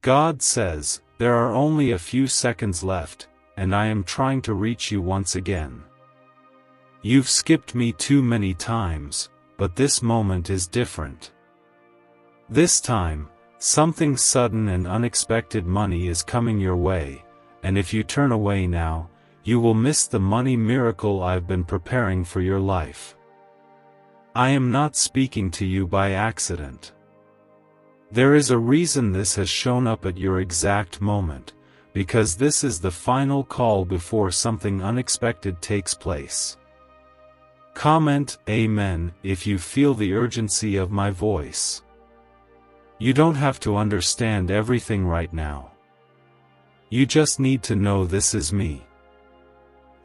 God says, there are only a few seconds left, and I am trying to reach you once again. You've skipped me too many times, but this moment is different. This time, something sudden and unexpected money is coming your way, and if you turn away now, you will miss the money miracle I've been preparing for your life. I am not speaking to you by accident. There is a reason this has shown up at your exact moment, because this is the final call before something unexpected takes place. Comment Amen if you feel the urgency of my voice. You don't have to understand everything right now. You just need to know this is me.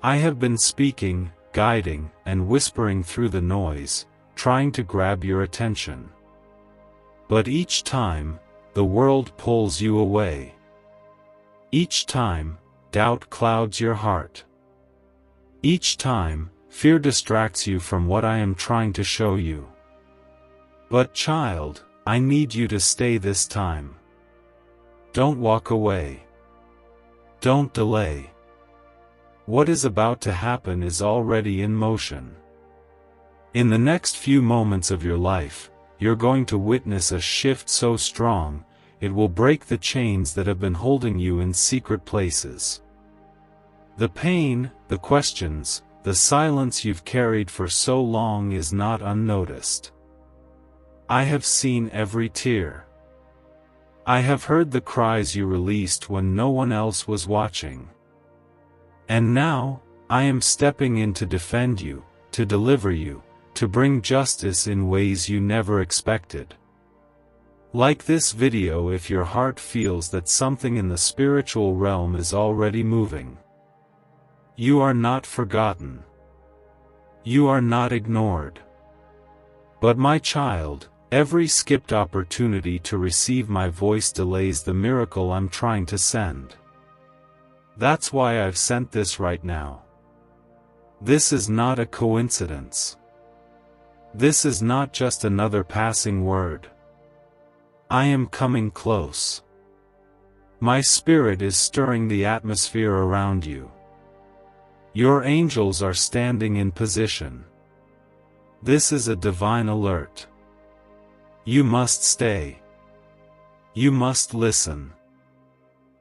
I have been speaking, guiding, and whispering through the noise, trying to grab your attention. But each time, the world pulls you away. Each time, doubt clouds your heart. Each time, fear distracts you from what I am trying to show you. But child, I need you to stay this time. Don't walk away. Don't delay. What is about to happen is already in motion. In the next few moments of your life, you're going to witness a shift so strong, it will break the chains that have been holding you in secret places. The pain, the questions, the silence you've carried for so long is not unnoticed. I have seen every tear. I have heard the cries you released when no one else was watching. And now, I am stepping in to defend you, to deliver you, to bring justice in ways you never expected. Like this video if your heart feels that something in the spiritual realm is already moving. You are not forgotten. You are not ignored. But my child, every skipped opportunity to receive my voice delays the miracle I'm trying to send. That's why I've sent this right now. This is not a coincidence. This is not just another passing word. I am coming close. My spirit is stirring the atmosphere around you. Your angels are standing in position. This is a divine alert. You must stay. You must listen.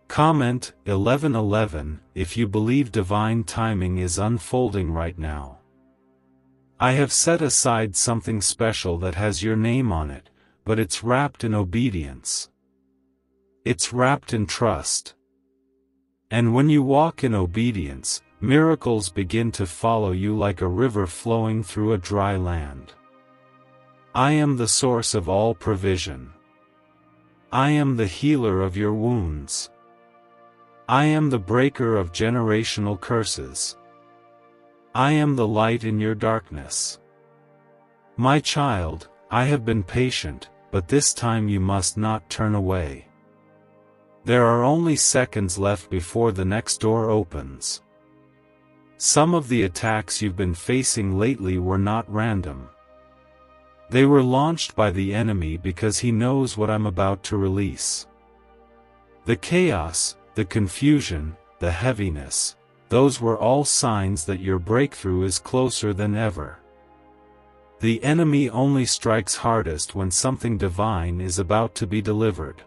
Comment 1111 if you believe divine timing is unfolding right now. I have set aside something special that has your name on it, but it's wrapped in obedience. It's wrapped in trust. And when you walk in obedience, miracles begin to follow you like a river flowing through a dry land. I am the source of all provision. I am the healer of your wounds. I am the breaker of generational curses. I am the light in your darkness. My child, I have been patient, but this time you must not turn away. There are only seconds left before the next door opens. Some of the attacks you've been facing lately were not random. They were launched by the enemy because he knows what I'm about to release. The chaos, the confusion, the heaviness, those were all signs that your breakthrough is closer than ever. The enemy only strikes hardest when something divine is about to be delivered.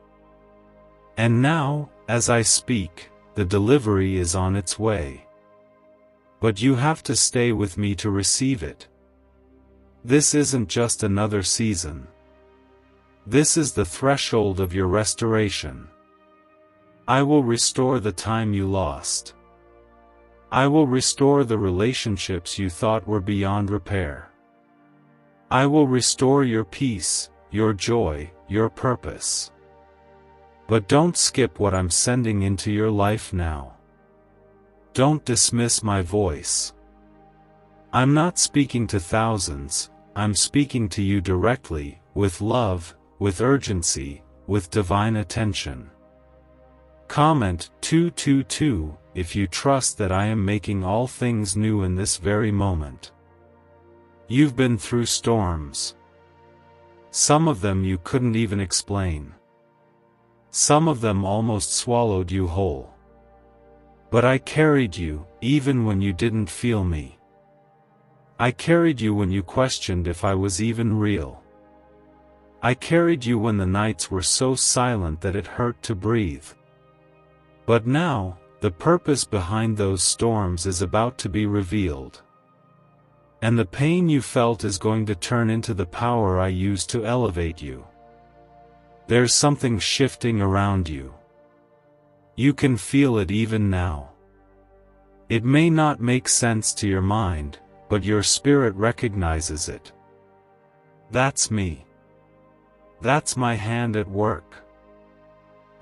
And now, as I speak, the delivery is on its way. But you have to stay with me to receive it. This isn't just another season. This is the threshold of your restoration. I will restore the time you lost. I will restore the relationships you thought were beyond repair. I will restore your peace, your joy, your purpose. But don't skip what I'm sending into your life now. Don't dismiss my voice. I'm not speaking to thousands, I'm speaking to you directly, with love, with urgency, with divine attention. Comment 222 if you trust that I am making all things new in this very moment. You've been through storms. Some of them you couldn't even explain. Some of them almost swallowed you whole. But I carried you, even when you didn't feel me. I carried you when you questioned if I was even real. I carried you when the nights were so silent that it hurt to breathe. But now, the purpose behind those storms is about to be revealed. And the pain you felt is going to turn into the power I use to elevate you. There's something shifting around you. You can feel it even now. It may not make sense to your mind, but your spirit recognizes it. That's me. That's my hand at work.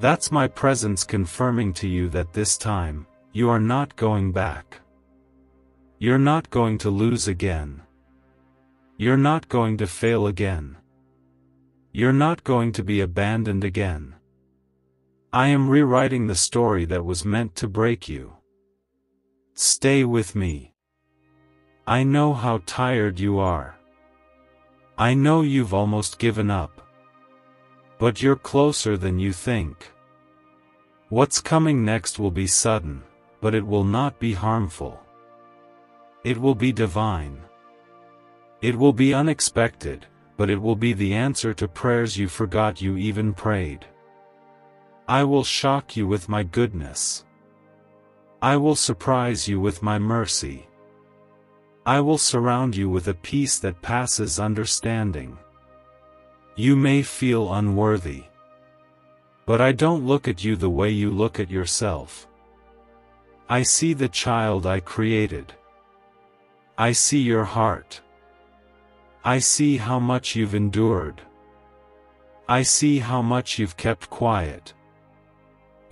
That's my presence confirming to you that this time, you are not going back. You're not going to lose again. You're not going to fail again. You're not going to be abandoned again. I am rewriting the story that was meant to break you. Stay with me. I know how tired you are. I know you've almost given up. But you're closer than you think. What's coming next will be sudden, but it will not be harmful. It will be divine. It will be unexpected, but it will be the answer to prayers you forgot you even prayed. I will shock you with my goodness. I will surprise you with my mercy. I will surround you with a peace that passes understanding. You may feel unworthy. But I don't look at you the way you look at yourself. I see the child I created. I see your heart. I see how much you've endured. I see how much you've kept quiet.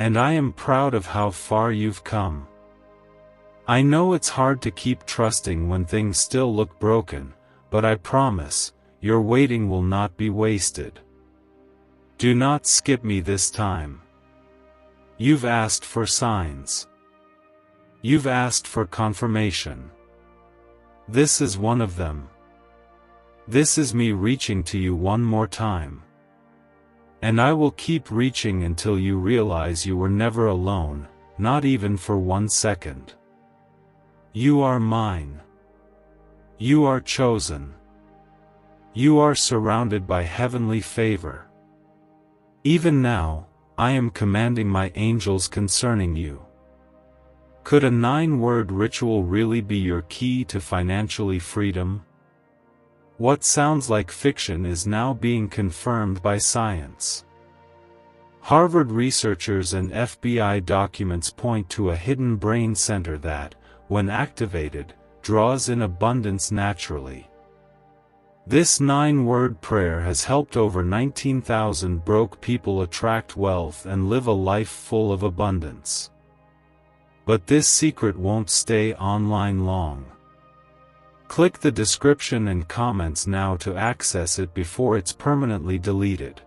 And I am proud of how far you've come. I know it's hard to keep trusting when things still look broken, but I promise, your waiting will not be wasted. Do not skip me this time. You've asked for signs. You've asked for confirmation. This is one of them. This is me reaching to you one more time. And I will keep reaching until you realize you were never alone, not even for 1 second. You are mine. You are chosen. You are surrounded by heavenly favor. Even now, I am commanding my angels concerning you. Could a 9-word ritual really be your key to financially freedom? What sounds like fiction is now being confirmed by science. Harvard researchers and FBI documents point to a hidden brain center that, when activated, draws in abundance naturally. This 9-word prayer has helped over 19,000 broke people attract wealth and live a life full of abundance. But this secret won't stay online long. Click the description and comments now to access it before it's permanently deleted.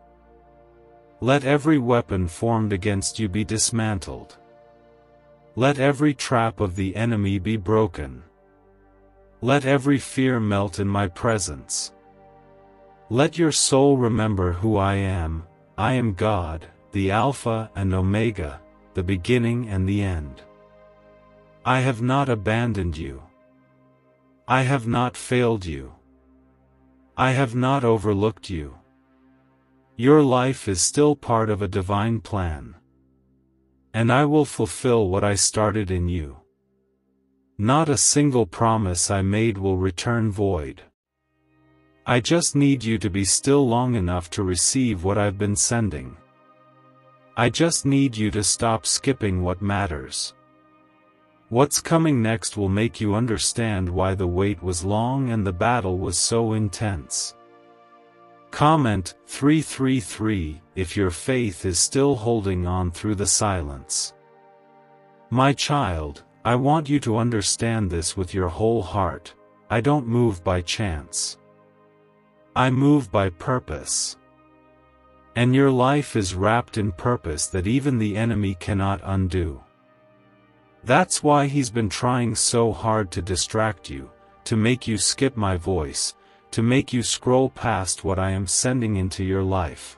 Let every weapon formed against you be dismantled. Let every trap of the enemy be broken. Let every fear melt in my presence. Let your soul remember who I am God, the Alpha and Omega, the beginning and the end. I have not abandoned you. I have not failed you. I have not overlooked you. Your life is still part of a divine plan. And I will fulfill what I started in you. Not a single promise I made will return void. I just need you to be still long enough to receive what I've been sending. I just need you to stop skipping what matters. What's coming next will make you understand why the wait was long and the battle was so intense. Comment 333 if your faith is still holding on through the silence. My child, I want you to understand this with your whole heart. I don't move by chance. I move by purpose. And your life is wrapped in purpose that even the enemy cannot undo. That's why he's been trying so hard to distract you, to make you skip my voice, to make you scroll past what I am sending into your life.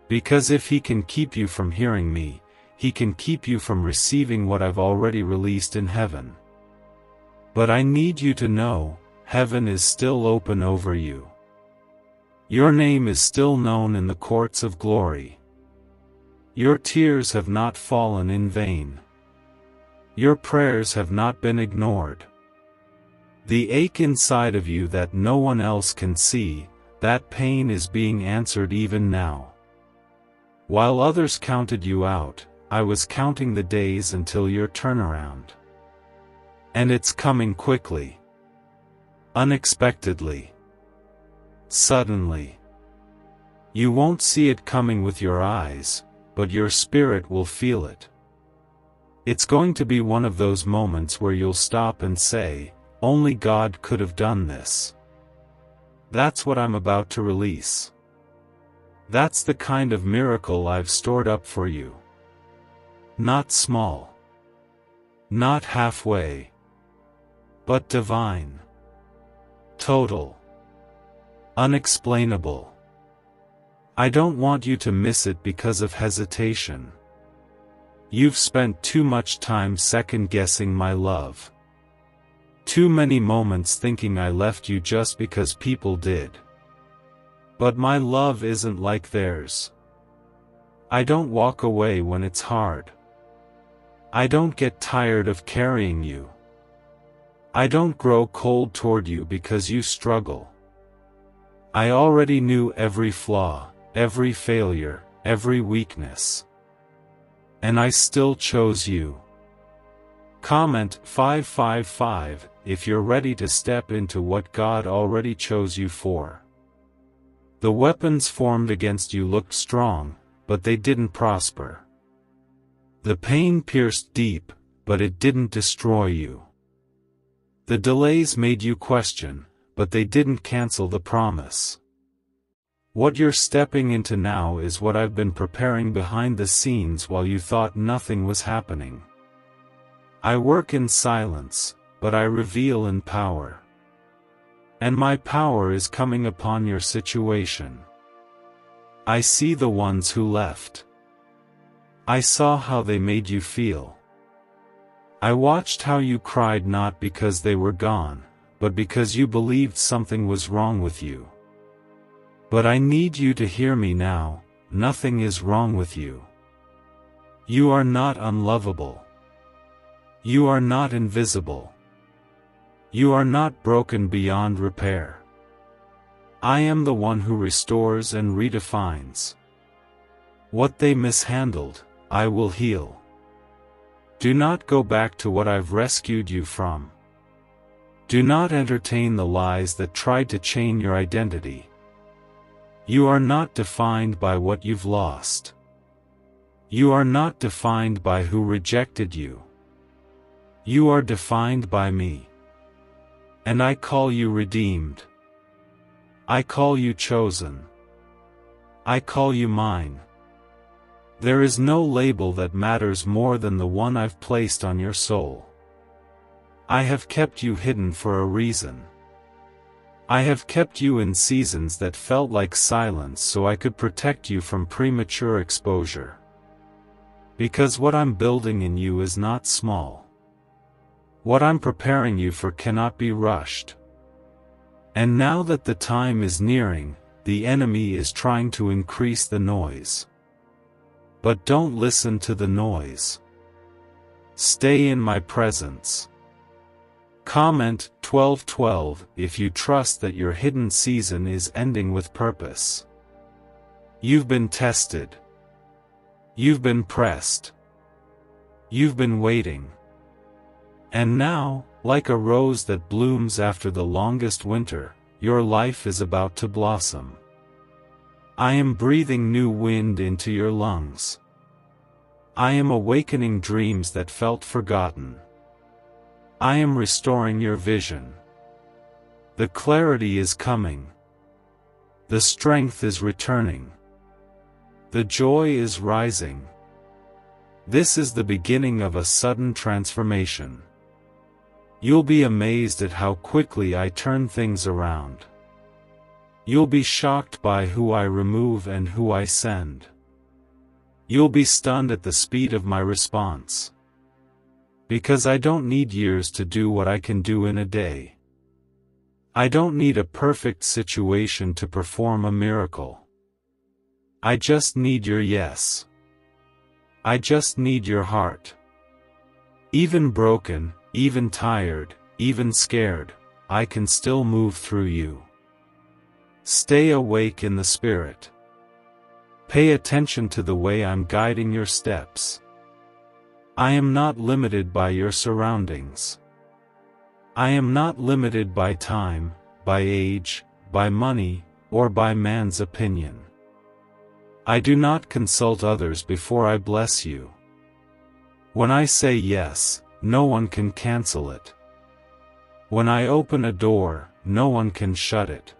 Because if he can keep you from hearing me, he can keep you from receiving what I've already released in heaven. But I need you to know, heaven is still open over you. Your name is still known in the courts of glory. Your tears have not fallen in vain. Your prayers have not been ignored. The ache inside of you that no one else can see, that pain is being answered even now. While others counted you out, I was counting the days until your turnaround. And it's coming quickly. Unexpectedly. Suddenly. You won't see it coming with your eyes, but your spirit will feel it. It's going to be one of those moments where you'll stop and say, "Only God could have done this." That's what I'm about to release. That's the kind of miracle I've stored up for you. Not small. Not halfway. But divine. Total. Unexplainable. I don't want you to miss it because of hesitation. You've spent too much time second-guessing my love. Too many moments thinking I left you just because people did. But my love isn't like theirs. I don't walk away when it's hard. I don't get tired of carrying you. I don't grow cold toward you because you struggle. I already knew every flaw, every failure, every weakness. And I still chose you. Comment 555 if you're ready to step into what God already chose you for. The weapons formed against you looked strong, but they didn't prosper. The pain pierced deep, but it didn't destroy you. The delays made you question, but they didn't cancel the promise. What you're stepping into now is what I've been preparing behind the scenes while you thought nothing was happening. I work in silence, but I reveal in power. And my power is coming upon your situation. I see the ones who left. I saw how they made you feel. I watched how you cried not because they were gone, but because you believed something was wrong with you. But I need you to hear me now, nothing is wrong with you. You are not unlovable. You are not invisible. You are not broken beyond repair. I am the one who restores and redefines. What they mishandled, I will heal. Do not go back to what I've rescued you from. Do not entertain the lies that tried to chain your identity. You are not defined by what you've lost. You are not defined by who rejected you. You are defined by me. And I call you redeemed. I call you chosen. I call you mine. There is no label that matters more than the one I've placed on your soul. I have kept you hidden for a reason. I have kept you in seasons that felt like silence so I could protect you from premature exposure. Because what I'm building in you is not small. What I'm preparing you for cannot be rushed. And now that the time is nearing, the enemy is trying to increase the noise. But don't listen to the noise. Stay in my presence. Comment 1212 if you trust that your hidden season is ending with purpose. You've been tested. You've been pressed. You've been waiting. And now, like a rose that blooms after the longest winter, your life is about to blossom. I am breathing new wind into your lungs. I am awakening dreams that felt forgotten. I am restoring your vision. The clarity is coming. The strength is returning. The joy is rising. This is the beginning of a sudden transformation. You'll be amazed at how quickly I turn things around. You'll be shocked by who I remove and who I send. You'll be stunned at the speed of my response. Because I don't need years to do what I can do in a day. I don't need a perfect situation to perform a miracle. I just need your yes. I just need your heart. Even broken, even tired, even scared, I can still move through you. Stay awake in the Spirit. Pay attention to the way I'm guiding your steps. I am not limited by your surroundings. I am not limited by time, by age, by money, or by man's opinion. I do not consult others before I bless you. When I say yes, no one can cancel it. When I open a door, no one can shut it.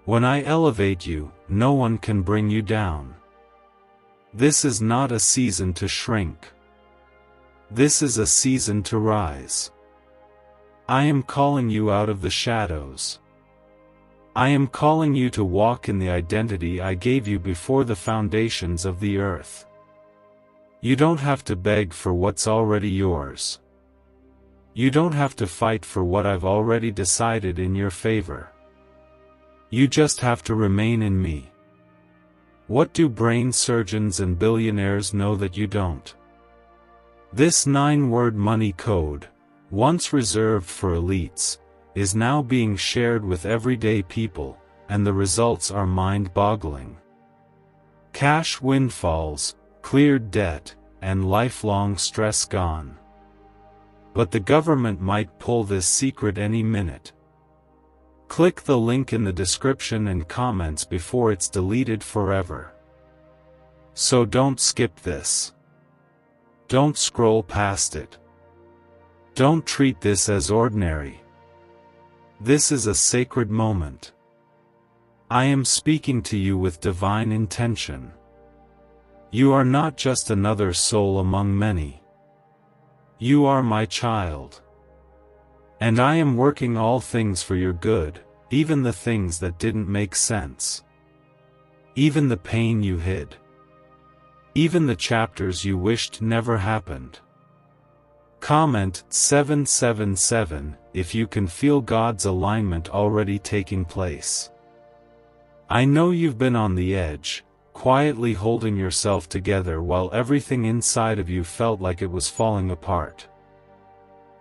When I elevate you, no one can bring you down. This is not a season to shrink. This is a season to rise. I am calling you out of the shadows. I am calling you to walk in the identity I gave you before the foundations of the earth. You don't have to beg for what's already yours. You don't have to fight for what I've already decided in your favor. You just have to remain in me. What do brain surgeons and billionaires know that you don't? This 9-word money code, once reserved for elites, is now being shared with everyday people, and the results are mind-boggling. Cash windfalls, cleared debt, and lifelong stress gone. But the government might pull this secret any minute. Click the link in the description and comments before it's deleted forever. So don't skip this. Don't scroll past it. Don't treat this as ordinary. This is a sacred moment. I am speaking to you with divine intention. You are not just another soul among many. You are my child. And I am working all things for your good, even the things that didn't make sense. Even the pain you hid. Even the chapters you wished never happened. Comment 777 if you can feel God's alignment already taking place. I know you've been on the edge, quietly holding yourself together while everything inside of you felt like it was falling apart.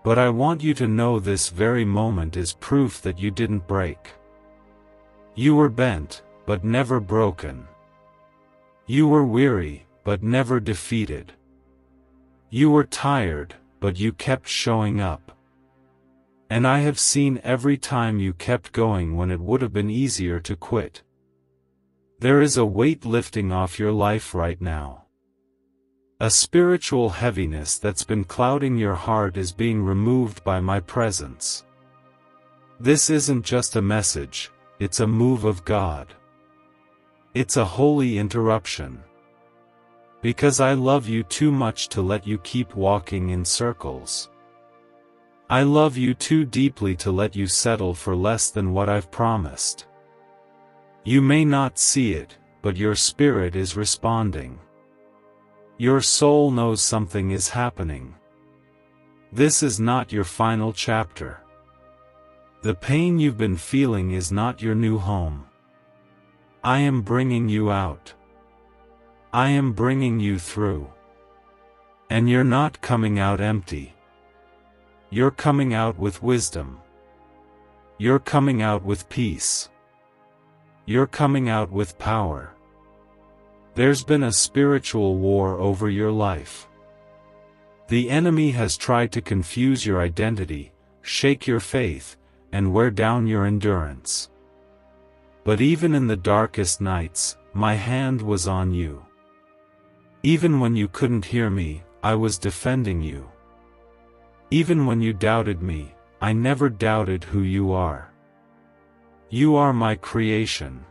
But I want you to know this very moment is proof that you didn't break. You were bent, but never broken. You were weary, but never defeated. You were tired, but you kept showing up. And I have seen every time you kept going when it would have been easier to quit. There is a weight lifting off your life right now. A spiritual heaviness that's been clouding your heart is being removed by my presence. This isn't just a message, it's a move of God. It's a holy interruption. Because I love you too much to let you keep walking in circles. I love you too deeply to let you settle for less than what I've promised. You may not see it, but your spirit is responding. Your soul knows something is happening. This is not your final chapter. The pain you've been feeling is not your new home. I am bringing you out. I am bringing you through. And you're not coming out empty. You're coming out with wisdom. You're coming out with peace. You're coming out with power. There's been a spiritual war over your life. The enemy has tried to confuse your identity, shake your faith, and wear down your endurance. But even in the darkest nights, my hand was on you. Even when you couldn't hear me, I was defending you. Even when you doubted me, I never doubted who you are. You are my creation.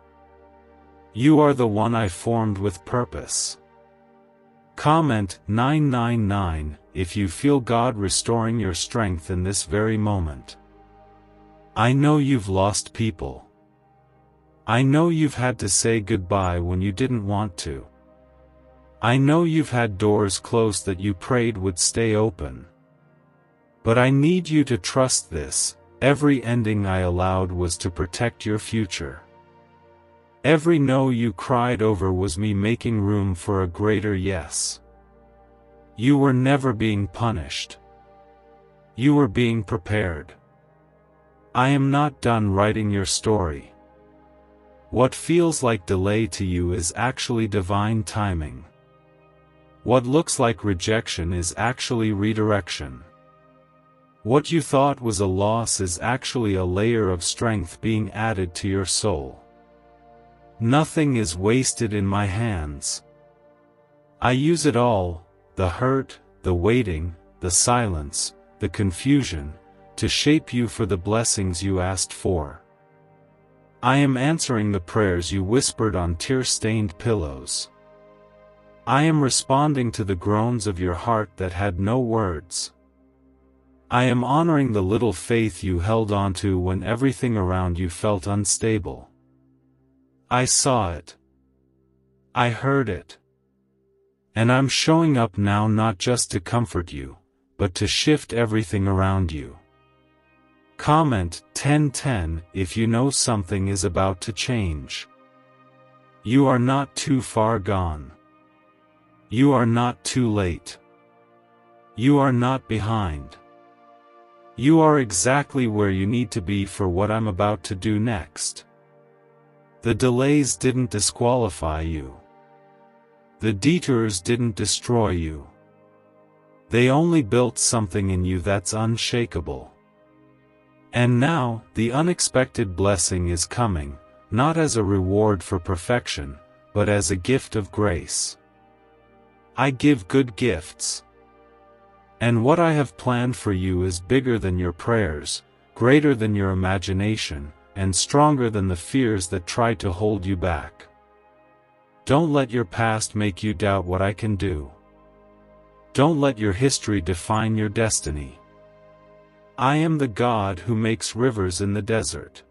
You are the one I formed with purpose. Comment 999 if you feel God restoring your strength in this very moment. I know you've lost people. I know you've had to say goodbye when you didn't want to. I know you've had doors closed that you prayed would stay open. But I need you to trust this: every ending I allowed was to protect your future. Every no you cried over was me making room for a greater yes. You were never being punished. You were being prepared. I am not done writing your story. What feels like delay to you is actually divine timing. What looks like rejection is actually redirection. What you thought was a loss is actually a layer of strength being added to your soul. Nothing is wasted in my hands. I use it all, the hurt, the waiting, the silence, the confusion, to shape you for the blessings you asked for. I am answering the prayers you whispered on tear-stained pillows. I am responding to the groans of your heart that had no words. I am honoring the little faith you held onto when everything around you felt unstable. I saw it. I heard it. And I'm showing up now, not just to comfort you, but to shift everything around you. Comment 1010 if you know something is about to change. You are not too far gone. You are not too late. You are not behind. You are exactly where you need to be for what I'm about to do next. The delays didn't disqualify you. The detours didn't destroy you. They only built something in you that's unshakable. And now, the unexpected blessing is coming, not as a reward for perfection, but as a gift of grace. I give good gifts. And what I have planned for you is bigger than your prayers, greater than your imagination, and stronger than the fears that try to hold you back. Don't let your past make you doubt what I can do. Don't let your history define your destiny. I am the God who makes rivers in the desert.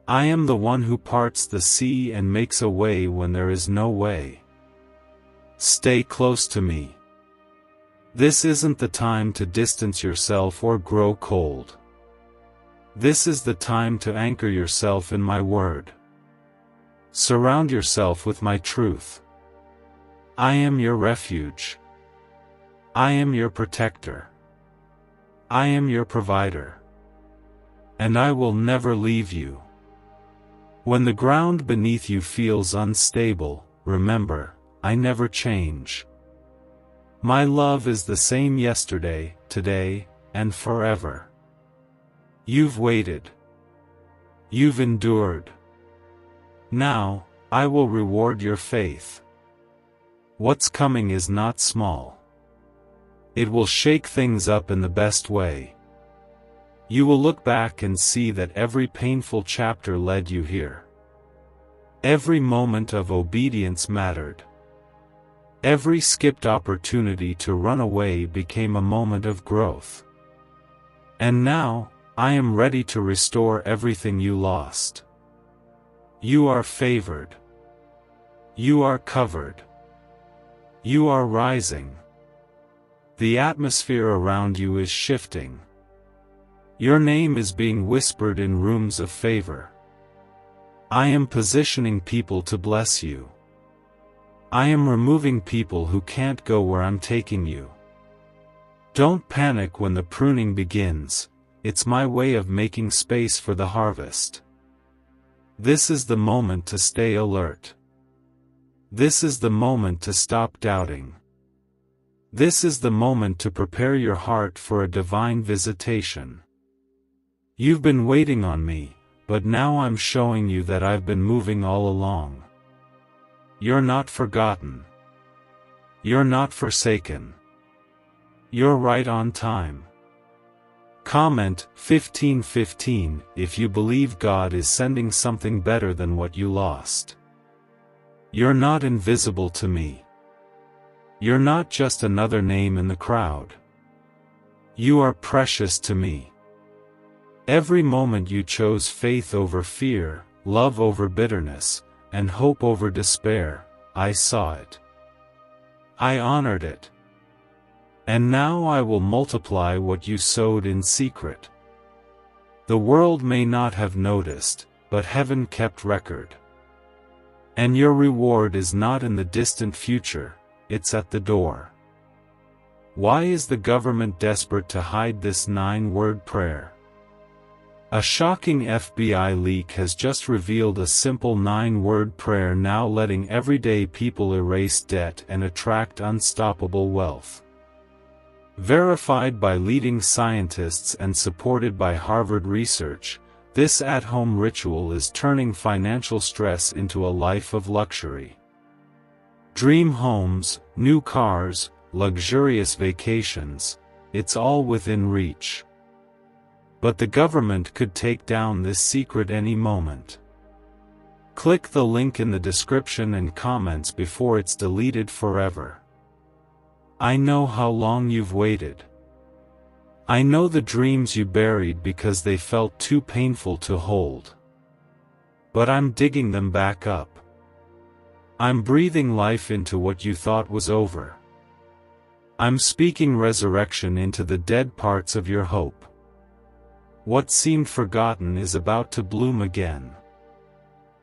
I am the one who parts the sea and makes a way when there is no way. Stay close to me. This isn't the time to distance yourself or grow cold. This is the time to anchor yourself in my word. Surround yourself with my truth. I am your refuge. I am your protector. I am your provider. And I will never leave you. When the ground beneath you feels unstable, remember, I never change. My love is the same yesterday, today, and forever. You've waited. You've endured. Now, I will reward your faith. What's coming is not small. It will shake things up in the best way. You will look back and see that every painful chapter led you here. Every moment of obedience mattered. Every skipped opportunity to run away became a moment of growth. And now, I am ready to restore everything you lost. You are favored. You are covered. You are rising. The atmosphere around you is shifting. Your name is being whispered in rooms of favor. I am positioning people to bless you. I am removing people who can't go where I'm taking you. Don't panic when the pruning begins. It's my way of making space for the harvest. This is the moment to stay alert. This is the moment to stop doubting. This is the moment to prepare your heart for a divine visitation. You've been waiting on me, but now I'm showing you that I've been moving all along. You're not forgotten. You're not forsaken. You're right on time. Comment 1515 if you believe God is sending something better than what you lost. You're not invisible to me. You're not just another name in the crowd. You are precious to me. Every moment you chose faith over fear, love over bitterness, and hope over despair, I saw it. I honored it. And now I will multiply what you sowed in secret. The world may not have noticed, but heaven kept record. And your reward is not in the distant future, it's at the door. Why is the government desperate to hide this 9-word prayer? A shocking FBI leak has just revealed a simple 9-word prayer now letting everyday people erase debt and attract unstoppable wealth. Verified by leading scientists and supported by Harvard research, this at-home ritual is turning financial stress into a life of luxury. Dream homes, new cars, luxurious vacations, it's all within reach. But the government could take down this secret any moment. Click the link in the description and comments before it's deleted forever. I know how long you've waited. I know the dreams you buried because they felt too painful to hold. But I'm digging them back up. I'm breathing life into what you thought was over. I'm speaking resurrection into the dead parts of your hope. What seemed forgotten is about to bloom again.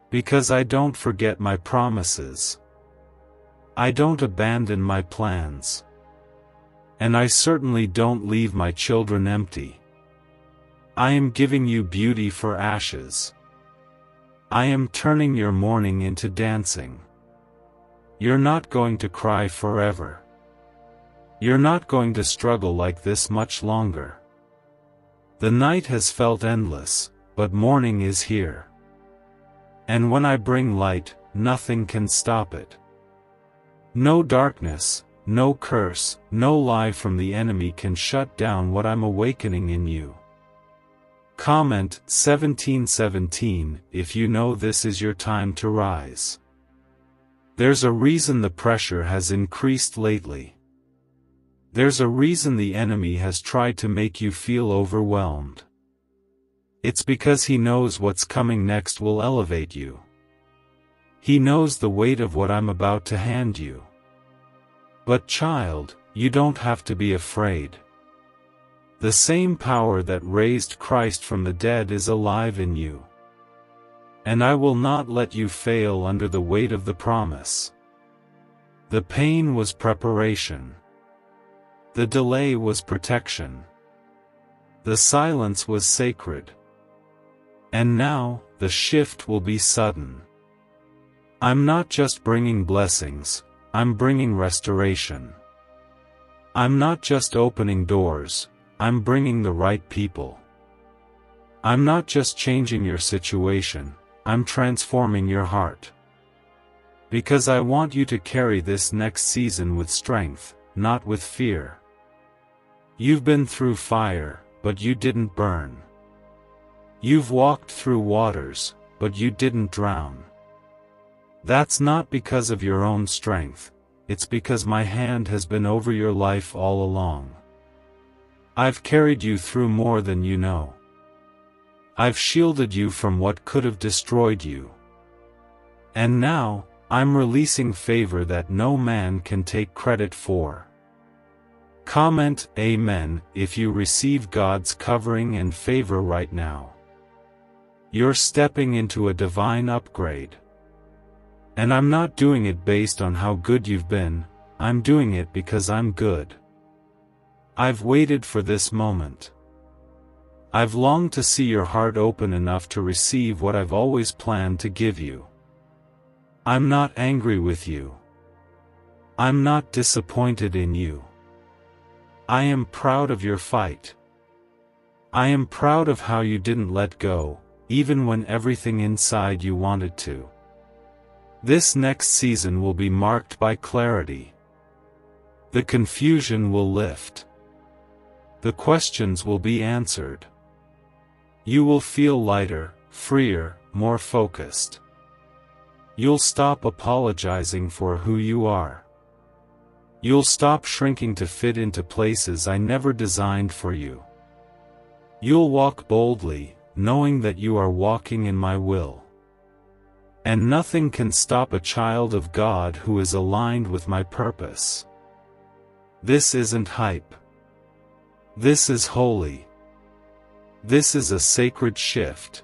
Because I don't forget my promises. I don't abandon my plans. And I certainly don't leave my children empty. I am giving you beauty for ashes. I am turning your mourning into dancing. You're not going to cry forever. You're not going to struggle like this much longer. The night has felt endless, but morning is here. And when I bring light, nothing can stop it. No darkness, no curse, no lie from the enemy can shut down what I'm awakening in you. Comment 1717 if you know this is your time to rise. There's a reason the pressure has increased lately. There's a reason the enemy has tried to make you feel overwhelmed. It's because he knows what's coming next will elevate you. He knows the weight of what I'm about to hand you. But child, you don't have to be afraid. The same power that raised Christ from the dead is alive in you. And I will not let you fail under the weight of the promise. The pain was preparation. The delay was protection. The silence was sacred. And now, the shift will be sudden. I'm not just bringing blessings, I'm bringing restoration. I'm not just opening doors, I'm bringing the right people. I'm not just changing your situation, I'm transforming your heart. Because I want you to carry this next season with strength, not with fear. You've been through fire, but you didn't burn. You've walked through waters, but you didn't drown. That's not because of your own strength, it's because my hand has been over your life all along. I've carried you through more than you know. I've shielded you from what could have destroyed you. And now, I'm releasing favor that no man can take credit for. Comment Amen if you receive God's covering and favor right now. You're stepping into a divine upgrade. And I'm not doing it based on how good you've been, I'm doing it because I'm good. I've waited for this moment. I've longed to see your heart open enough to receive what I've always planned to give you. I'm not angry with you. I'm not disappointed in you. I am proud of your fight. I am proud of how you didn't let go, even when everything inside you wanted to. This next season will be marked by clarity. The confusion will lift. The questions will be answered. You will feel lighter, freer, more focused. You'll stop apologizing for who you are. You'll stop shrinking to fit into places I never designed for you. You'll walk boldly, knowing that you are walking in my will. And nothing can stop a child of God who is aligned with my purpose. This isn't hype. This is holy. This is a sacred shift.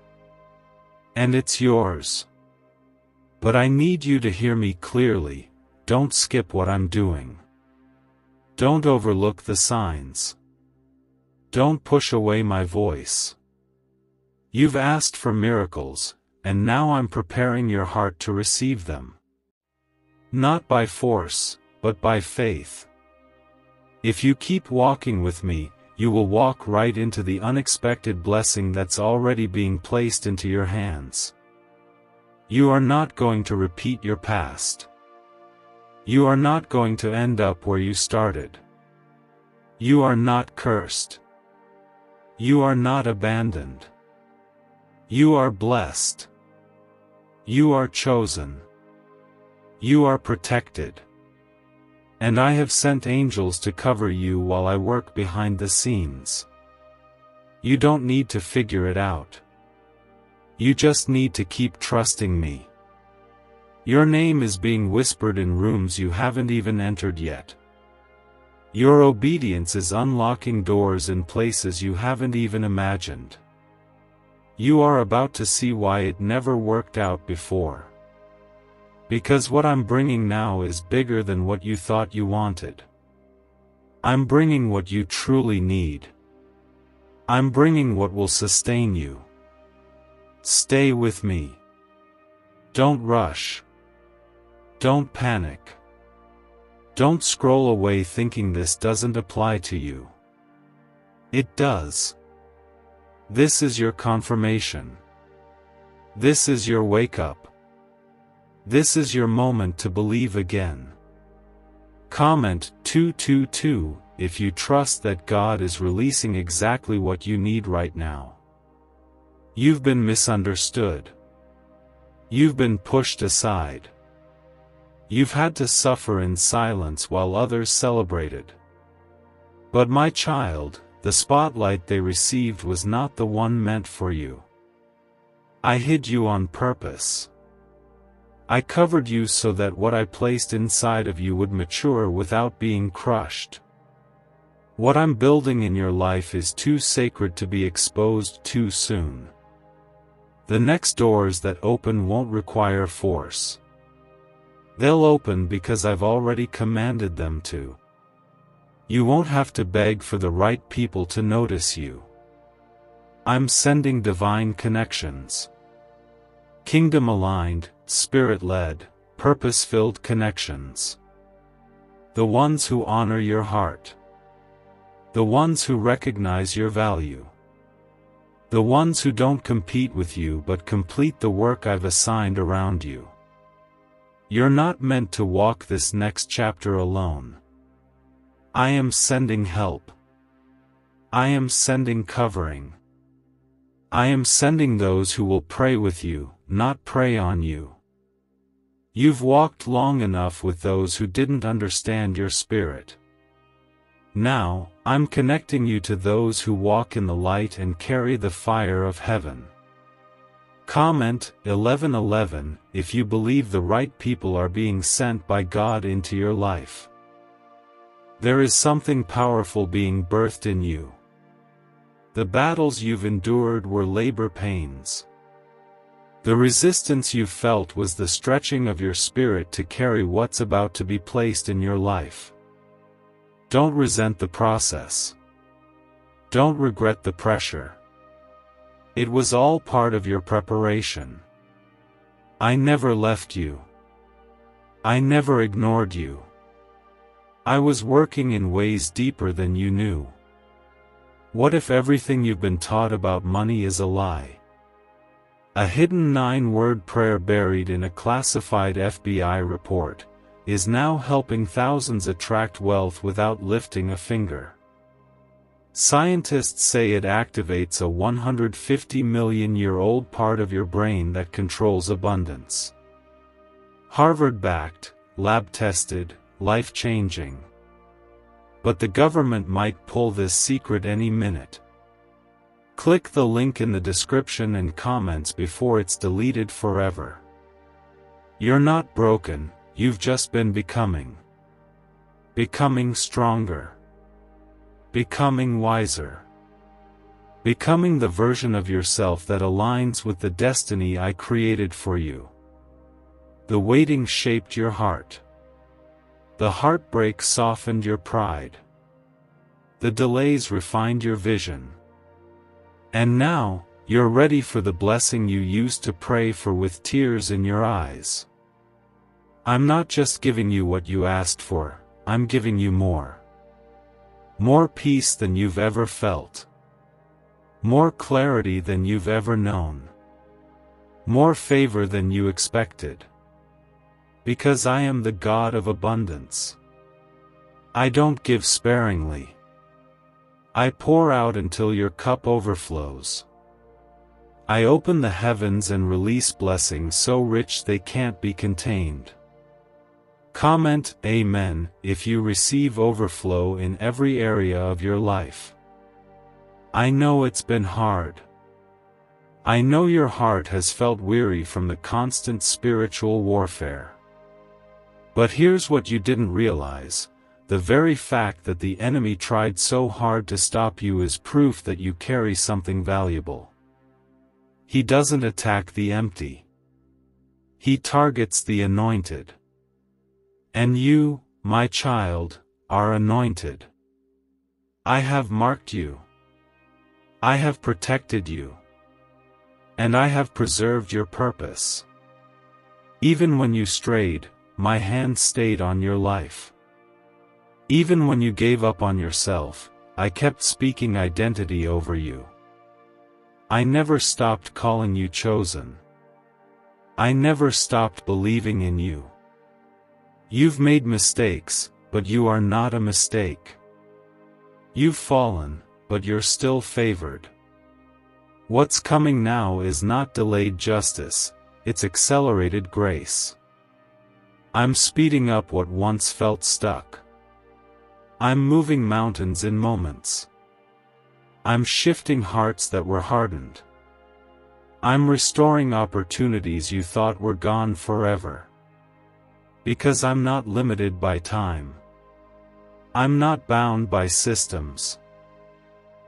And it's yours. But I need you to hear me clearly. Don't skip what I'm doing. Don't overlook the signs. Don't push away my voice. You've asked for miracles, and now I'm preparing your heart to receive them. Not by force, but by faith. If you keep walking with me, you will walk right into the unexpected blessing that's already being placed into your hands. You are not going to repeat your past. You are not going to end up where you started. You are not cursed. You are not abandoned. You are blessed. You are chosen. You are protected. And I have sent angels to cover you while I work behind the scenes. You don't need to figure it out. You just need to keep trusting me. Your name is being whispered in rooms you haven't even entered yet. Your obedience is unlocking doors in places you haven't even imagined. You are about to see why it never worked out before. Because what I'm bringing now is bigger than what you thought you wanted. I'm bringing what you truly need. I'm bringing what will sustain you. Stay with me. Don't rush. Don't panic. Don't scroll away thinking this doesn't apply to you. It does. This is your confirmation. This is your wake-up. This is your moment to believe again. Comment 222 if you trust that God is releasing exactly what you need right now. You've been misunderstood. You've been pushed aside. You've had to suffer in silence while others celebrated. But my child, the spotlight they received was not the one meant for you. I hid you on purpose. I covered you so that what I placed inside of you would mature without being crushed. What I'm building in your life is too sacred to be exposed too soon. The next doors that open won't require force. They'll open because I've already commanded them to. You won't have to beg for the right people to notice you. I'm sending divine connections. Kingdom-aligned, Spirit-led, purpose-filled connections. The ones who honor your heart. The ones who recognize your value. The ones who don't compete with you but complete the work I've assigned around you. You're not meant to walk this next chapter alone. I am sending help. I am sending covering. I am sending those who will pray with you, not prey on you. You've walked long enough with those who didn't understand your spirit. Now, I'm connecting you to those who walk in the light and carry the fire of heaven. Comment 1111 if you believe the right people are being sent by God into your life. There is something powerful being birthed in you. The battles you've endured were labor pains. The resistance you felt was the stretching of your spirit to carry what's about to be placed in your life. Don't resent the process. Don't regret the pressure. It was all part of your preparation. I never left you. I never ignored you. I was working in ways deeper than you knew. What if everything you've been taught about money is a lie? A hidden 9-word prayer buried in a classified FBI report is now helping thousands attract wealth without lifting a finger. Scientists say it activates a 150-million-year-old part of your brain that controls abundance. Harvard-backed, lab-tested, life-changing. But the government might pull this secret any minute. Click the link in the description and comments before it's deleted forever. You're not broken, you've just been becoming. Becoming stronger. Becoming wiser. Becoming the version of yourself that aligns with the destiny I created for you. The waiting shaped your heart. The heartbreak softened your pride. The delays refined your vision. And now, you're ready for the blessing you used to pray for with tears in your eyes. I'm not just giving you what you asked for, I'm giving you more. More peace than you've ever felt. More clarity than you've ever known. More favor than you expected. Because I am the God of abundance. I don't give sparingly. I pour out until your cup overflows. I open the heavens and release blessings so rich they can't be contained. Comment Amen if you receive overflow in every area of your life. I know it's been hard. I know your heart has felt weary from the constant spiritual warfare. But here's what you didn't realize. The very fact that the enemy tried so hard to stop you is proof that you carry something valuable. He doesn't attack the empty. He targets the anointed. And you, my child, are anointed. I have marked you. I have protected you. And I have preserved your purpose. Even when you strayed, my hand stayed on your life. Even when you gave up on yourself, I kept speaking identity over you. I never stopped calling you chosen. I never stopped believing in you. You've made mistakes, but you are not a mistake. You've fallen, but you're still favored. What's coming now is not delayed justice, it's accelerated grace. I'm speeding up what once felt stuck. I'm moving mountains in moments. I'm shifting hearts that were hardened. I'm restoring opportunities you thought were gone forever. Because I'm not limited by time. I'm not bound by systems.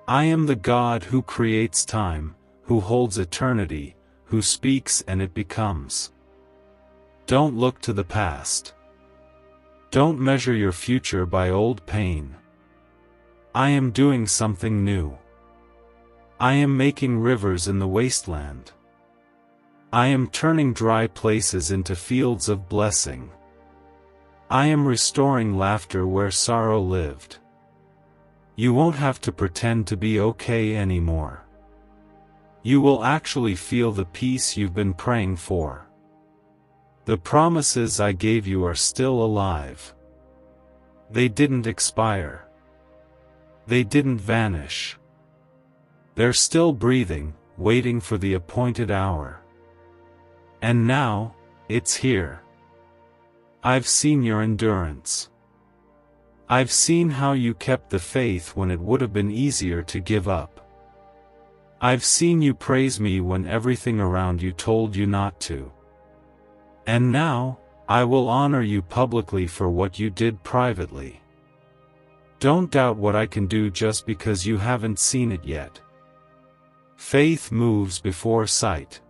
I am the God who creates time, who holds eternity, who speaks and it becomes. Don't look to the past. Don't measure your future by old pain. I am doing something new. I am making rivers in the wasteland. I am turning dry places into fields of blessing. I am restoring laughter where sorrow lived. You won't have to pretend to be okay anymore. You will actually feel the peace you've been praying for. The promises I gave you are still alive. They didn't expire. They didn't vanish. They're still breathing, waiting for the appointed hour. And now, it's here. I've seen your endurance. I've seen how you kept the faith when it would have been easier to give up. I've seen you praise me when everything around you told you not to. And now, I will honor you publicly for what you did privately. Don't doubt what I can do just because you haven't seen it yet. Faith moves before sight.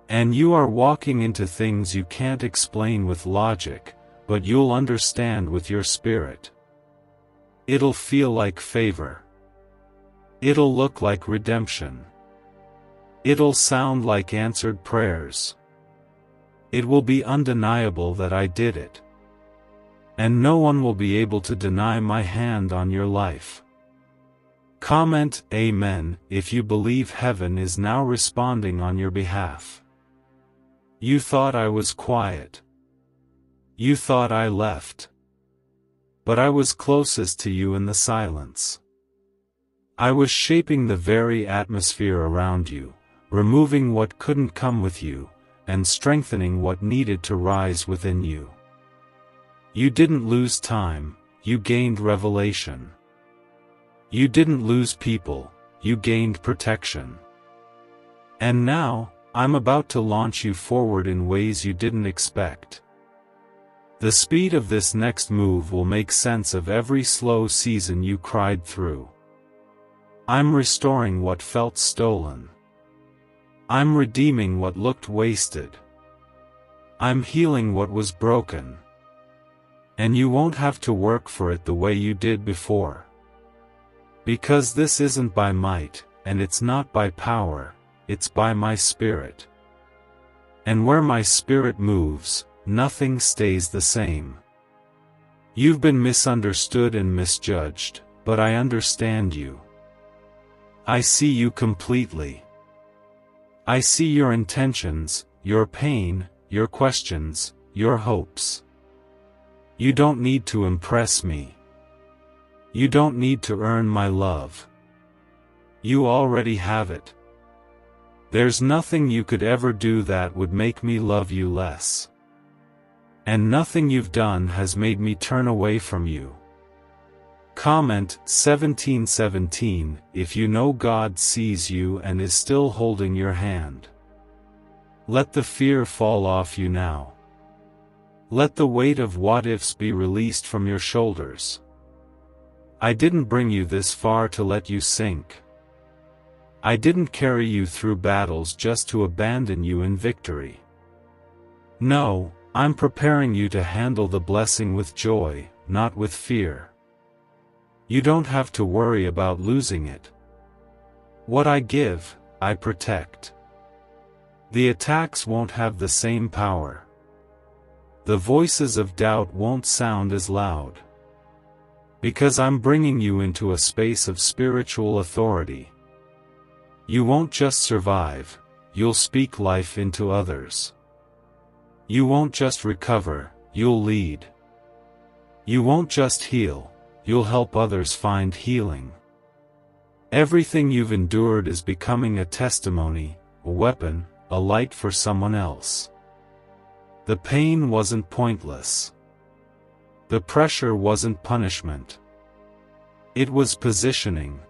And you are walking into things you can't explain with logic, but you'll understand with your spirit. It'll feel like favor. It'll look like redemption. It'll sound like answered prayers. It will be undeniable that I did it. And no one will be able to deny my hand on your life. Comment Amen if you believe heaven is now responding on your behalf. You thought I was quiet. You thought I left. But I was closest to you in the silence. I was shaping the very atmosphere around you, removing what couldn't come with you, and strengthening what needed to rise within you. You didn't lose time, you gained revelation. You didn't lose people, you gained protection. And now, I'm about to launch you forward in ways you didn't expect. The speed of this next move will make sense of every slow season you cried through. I'm restoring what felt stolen. I'm redeeming what looked wasted. I'm healing what was broken. And you won't have to work for it the way you did before. Because this isn't by might, and it's not by power, it's by my Spirit. And where my Spirit moves, nothing stays the same. You've been misunderstood and misjudged, but I understand you. I see you completely. I see your intentions, your pain, your questions, your hopes. You don't need to impress me. You don't need to earn my love. You already have it. There's nothing you could ever do that would make me love you less. And nothing you've done has made me turn away from you. Comment 17:17 if you know God sees you and is still holding your hand. Let the fear fall off you now. Let the weight of what-ifs be released from your shoulders. I didn't bring you this far to let you sink. I didn't carry you through battles just to abandon you in victory. No, I'm preparing you to handle the blessing with joy, not with fear. You don't have to worry about losing it. What I give, I protect. The attacks won't have the same power. The voices of doubt won't sound as loud. Because I'm bringing you into a space of spiritual authority. You won't just survive, you'll speak life into others. You won't just recover, you'll lead. You won't just heal, you'll help others find healing. Everything you've endured is becoming a testimony, a weapon, a light for someone else. The pain wasn't pointless. The pressure wasn't punishment. It was positioning.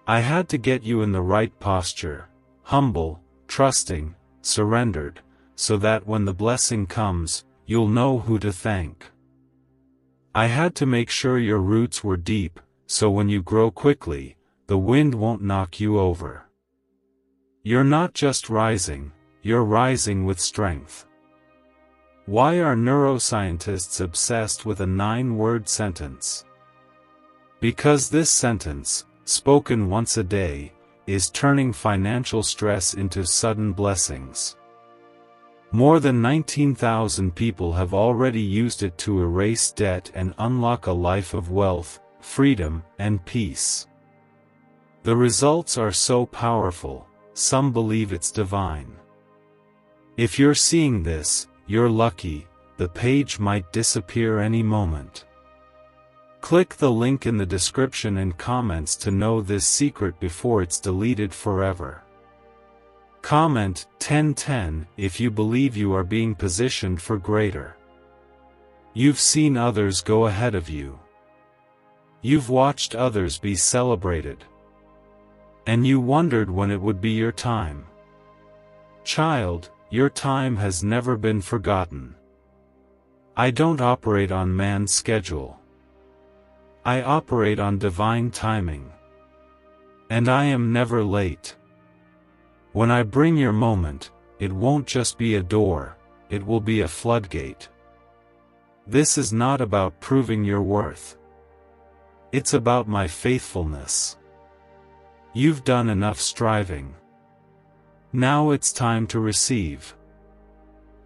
I had to get you in the right posture, humble, trusting, surrendered, so that when the blessing comes, you'll know who to thank. I had to make sure your roots were deep, so when you grow quickly, the wind won't knock you over. You're not just rising, you're rising with strength. Why are neuroscientists obsessed with a 9-word sentence? Because this sentence, spoken once a day, is turning financial stress into sudden blessings. More than 19,000 people have already used it to erase debt and unlock a life of wealth, freedom, and peace. The results are so powerful, some believe it's divine. If you're seeing this, you're lucky, the page might disappear any moment. Click the link in the description and comments to know this secret before it's deleted forever. Comment 1010 if you believe you are being positioned for greater. You've seen others go ahead of you. You've watched others be celebrated. And you wondered when it would be your time. Child, your time has never been forgotten. I don't operate on man's schedule. I operate on divine timing. And I am never late. When I bring your moment, it won't just be a door, it will be a floodgate. This is not about proving your worth. It's about my faithfulness. You've done enough striving. Now it's time to receive.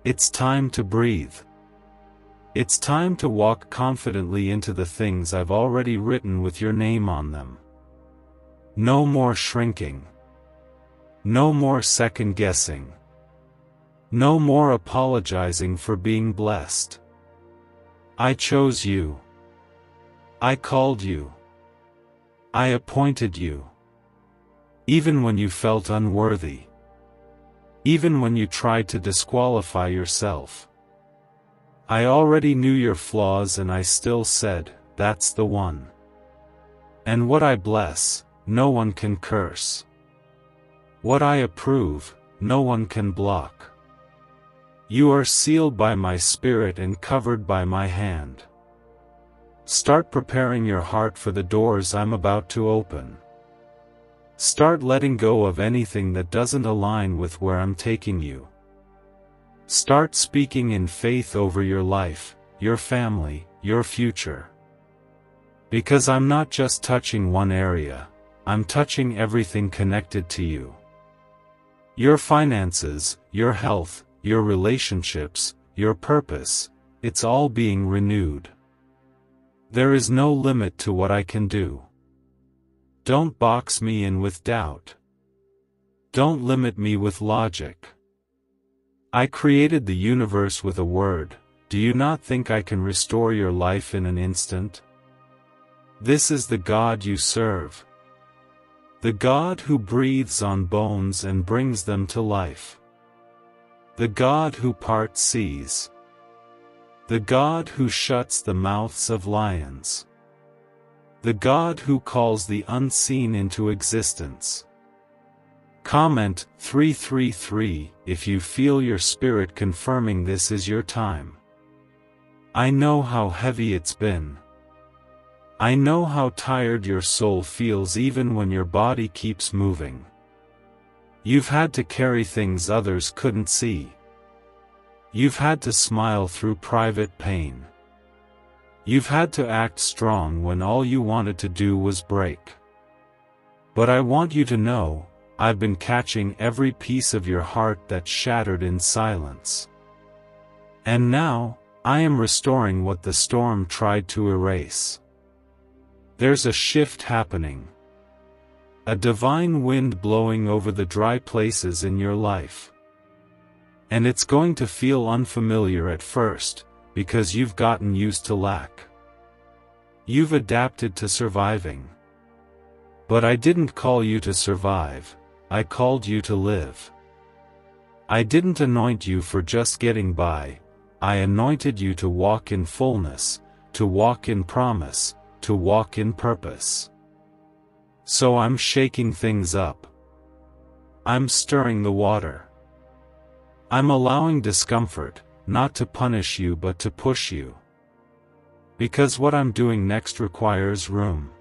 It's time to breathe. It's time to walk confidently into the things I've already written with your name on them. No more shrinking. No more second-guessing. No more apologizing for being blessed. I chose you. I called you. I appointed you. Even when you felt unworthy. Even when you tried to disqualify yourself. I already knew your flaws and I still said, that's the one. And what I bless, no one can curse. What I approve, no one can block. You are sealed by my Spirit and covered by my hand. Start preparing your heart for the doors I'm about to open. Start letting go of anything that doesn't align with where I'm taking you. Start speaking in faith over your life, your family, your future. Because I'm not just touching one area, I'm touching everything connected to you. Your finances, your health, your relationships, your purpose, it's all being renewed. There is no limit to what I can do. Don't box me in with doubt. Don't limit me with logic. I created the universe with a word. Do you not think I can restore your life in an instant? This is the God you serve. The God who breathes on bones and brings them to life. The God who parts seas. The God who shuts the mouths of lions. The God who calls the unseen into existence. Comment 333 if you feel your spirit confirming this is your time. I know how heavy it's been. I know how tired your soul feels even when your body keeps moving. You've had to carry things others couldn't see. You've had to smile through private pain. You've had to act strong when all you wanted to do was break. But I want you to know, I've been catching every piece of your heart that shattered in silence. And now, I am restoring what the storm tried to erase. There's a shift happening. A divine wind blowing over the dry places in your life. And it's going to feel unfamiliar at first, because you've gotten used to lack. You've adapted to surviving. But I didn't call you to survive, I called you to live. I didn't anoint you for just getting by, I anointed you to walk in fullness, to walk in promise, to walk in purpose. So I'm shaking things up. I'm stirring the water. I'm allowing discomfort, not to punish you but to push you. Because what I'm doing next requires room.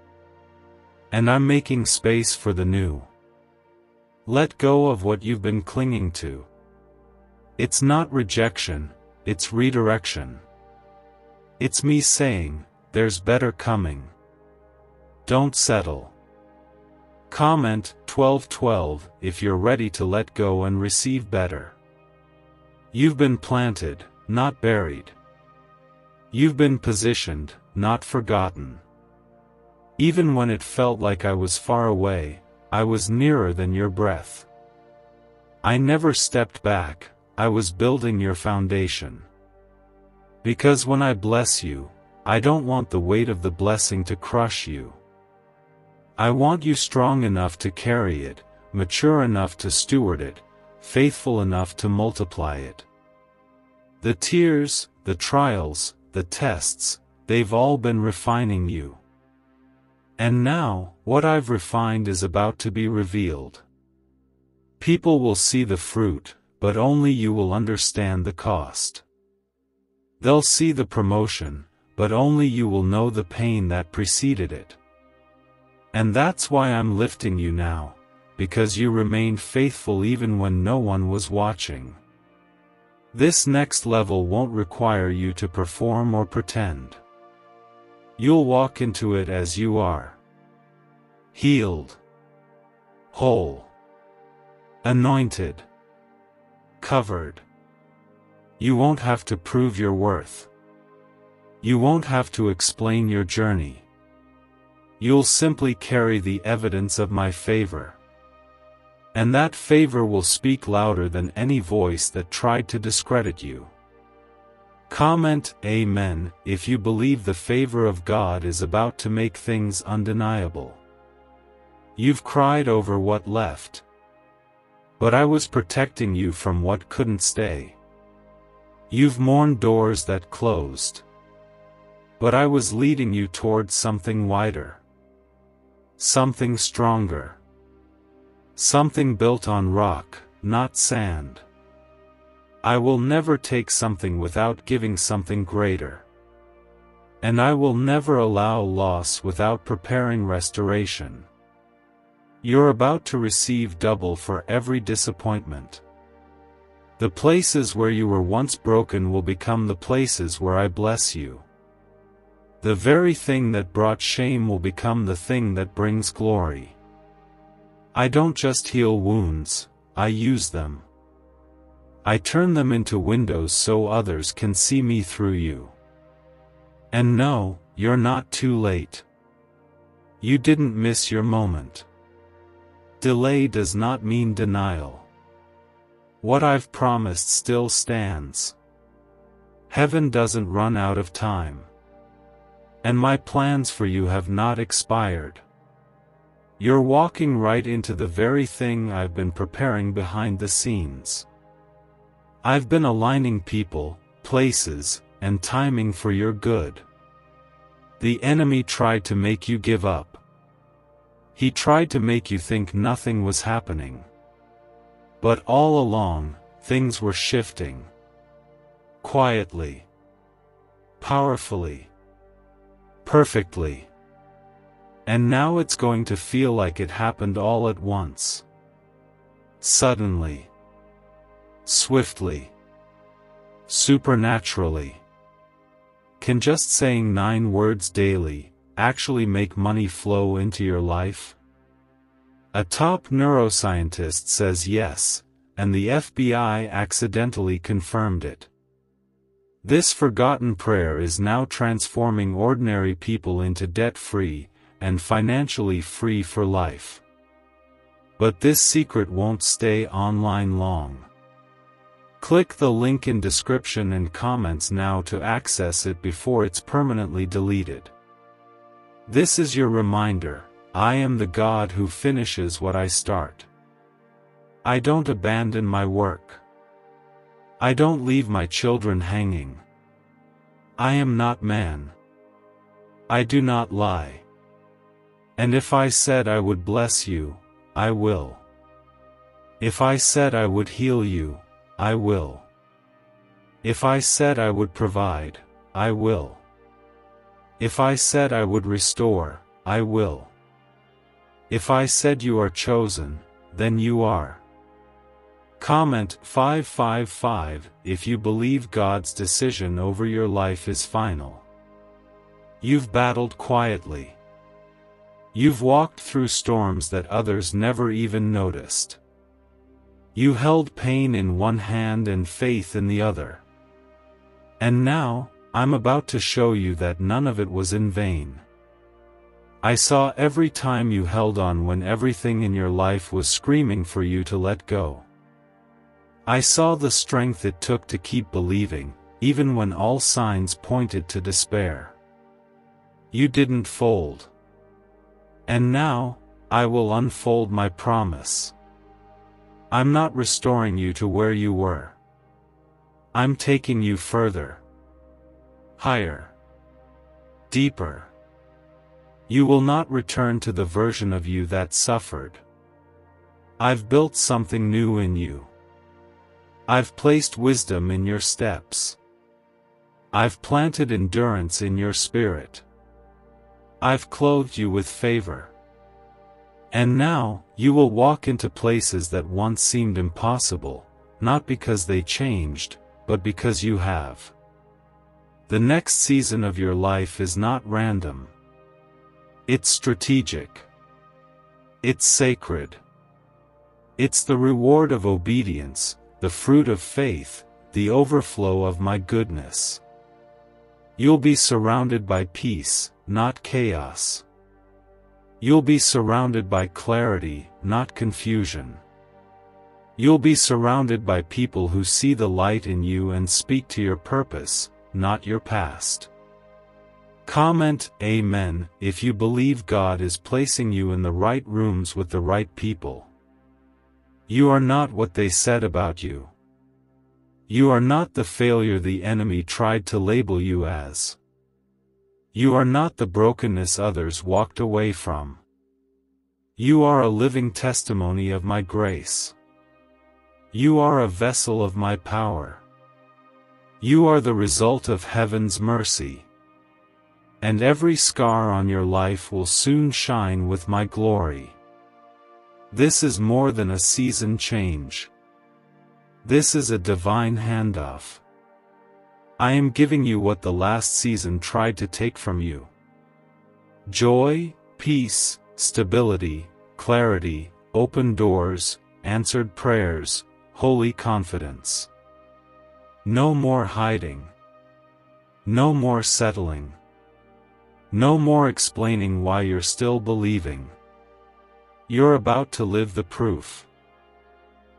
And I'm making space for the new. Let go of what you've been clinging to. It's not rejection, it's redirection. It's me saying, there's better coming. Don't settle. Comment 1212 if you're ready to let go and receive better. You've been planted, not buried. You've been positioned, not forgotten. Even when it felt like I was far away, I was nearer than your breath. I never stepped back, I was building your foundation. Because when I bless you, I don't want the weight of the blessing to crush you. I want you strong enough to carry it, mature enough to steward it, faithful enough to multiply it. The tears, the trials, the tests, they've all been refining you. And now, what I've refined is about to be revealed. People will see the fruit, but only you will understand the cost. They'll see the promotion, but only you will know the pain that preceded it. And that's why I'm lifting you now, because you remained faithful even when no one was watching. This next level won't require you to perform or pretend. You'll walk into it as you are. Healed. Whole. Anointed. Covered. You won't have to prove your worth. You won't have to explain your journey. You'll simply carry the evidence of my favor. And that favor will speak louder than any voice that tried to discredit you. Comment Amen if you believe the favor of God is about to make things undeniable. You've cried over what left. But I was protecting you from what couldn't stay. You've mourned doors that closed. But I was leading you towards something wider. Something stronger. Something built on rock, not sand. I will never take something without giving something greater. And I will never allow loss without preparing restoration. You're about to receive double for every disappointment. The places where you were once broken will become the places where I bless you. The very thing that brought shame will become the thing that brings glory. I don't just heal wounds, I use them. I turn them into windows so others can see me through you. And no, you're not too late. You didn't miss your moment. Delay does not mean denial. What I've promised still stands. Heaven doesn't run out of time. And my plans for you have not expired. You're walking right into the very thing I've been preparing behind the scenes. I've been aligning people, places, and timing for your good. The enemy tried to make you give up. He tried to make you think nothing was happening. But all along, things were shifting. Quietly. Powerfully. Perfectly. And now it's going to feel like it happened all at once. Suddenly. Swiftly. Supernaturally. Can just saying 9 words daily actually make money flow into your life? A top neuroscientist says yes, and the FBI accidentally confirmed it. This forgotten prayer is now transforming ordinary people into debt-free and financially free for life. But this secret won't stay online long. Click the link in description and comments now to access it before it's permanently deleted. This is your reminder, I am the God who finishes what I start. I don't abandon my work. I don't leave my children hanging. I am not man. I do not lie. And if I said I would bless you, I will. If I said I would heal you, I will. If I said I would provide, I will. If I said I would restore, I will. If I said you are chosen, then you are. Comment 555 if you believe God's decision over your life is final. You've battled quietly. You've walked through storms that others never even noticed. You held pain in one hand and faith in the other. And now, I'm about to show you that none of it was in vain. I saw every time you held on when everything in your life was screaming for you to let go. I saw the strength it took to keep believing, even when all signs pointed to despair. You didn't fold. And now, I will unfold my promise. I'm not restoring you to where you were. I'm taking you further. Higher. Deeper. You will not return to the version of you that suffered. I've built something new in you. I've placed wisdom in your steps. I've planted endurance in your spirit. I've clothed you with favor. And now, you will walk into places that once seemed impossible, not because they changed, but because you have. The next season of your life is not random. It's strategic. It's sacred. It's the reward of obedience, the fruit of faith, the overflow of my goodness. You'll be surrounded by peace, not chaos. You'll be surrounded by clarity, not confusion. You'll be surrounded by people who see the light in you and speak to your purpose, not your past. Comment Amen if you believe God is placing you in the right rooms with the right people. You are not what they said about you. You are not the failure the enemy tried to label you as. You are not the brokenness others walked away from. You are a living testimony of my grace. You are a vessel of my power. You are the result of heaven's mercy. And every scar on your life will soon shine with my glory. This is more than a season change. This is a divine handoff. I am giving you what the last season tried to take from you. Joy, peace, stability, clarity, open doors, answered prayers, holy confidence. No more hiding. No more settling. No more explaining why you're still believing. You're about to live the proof.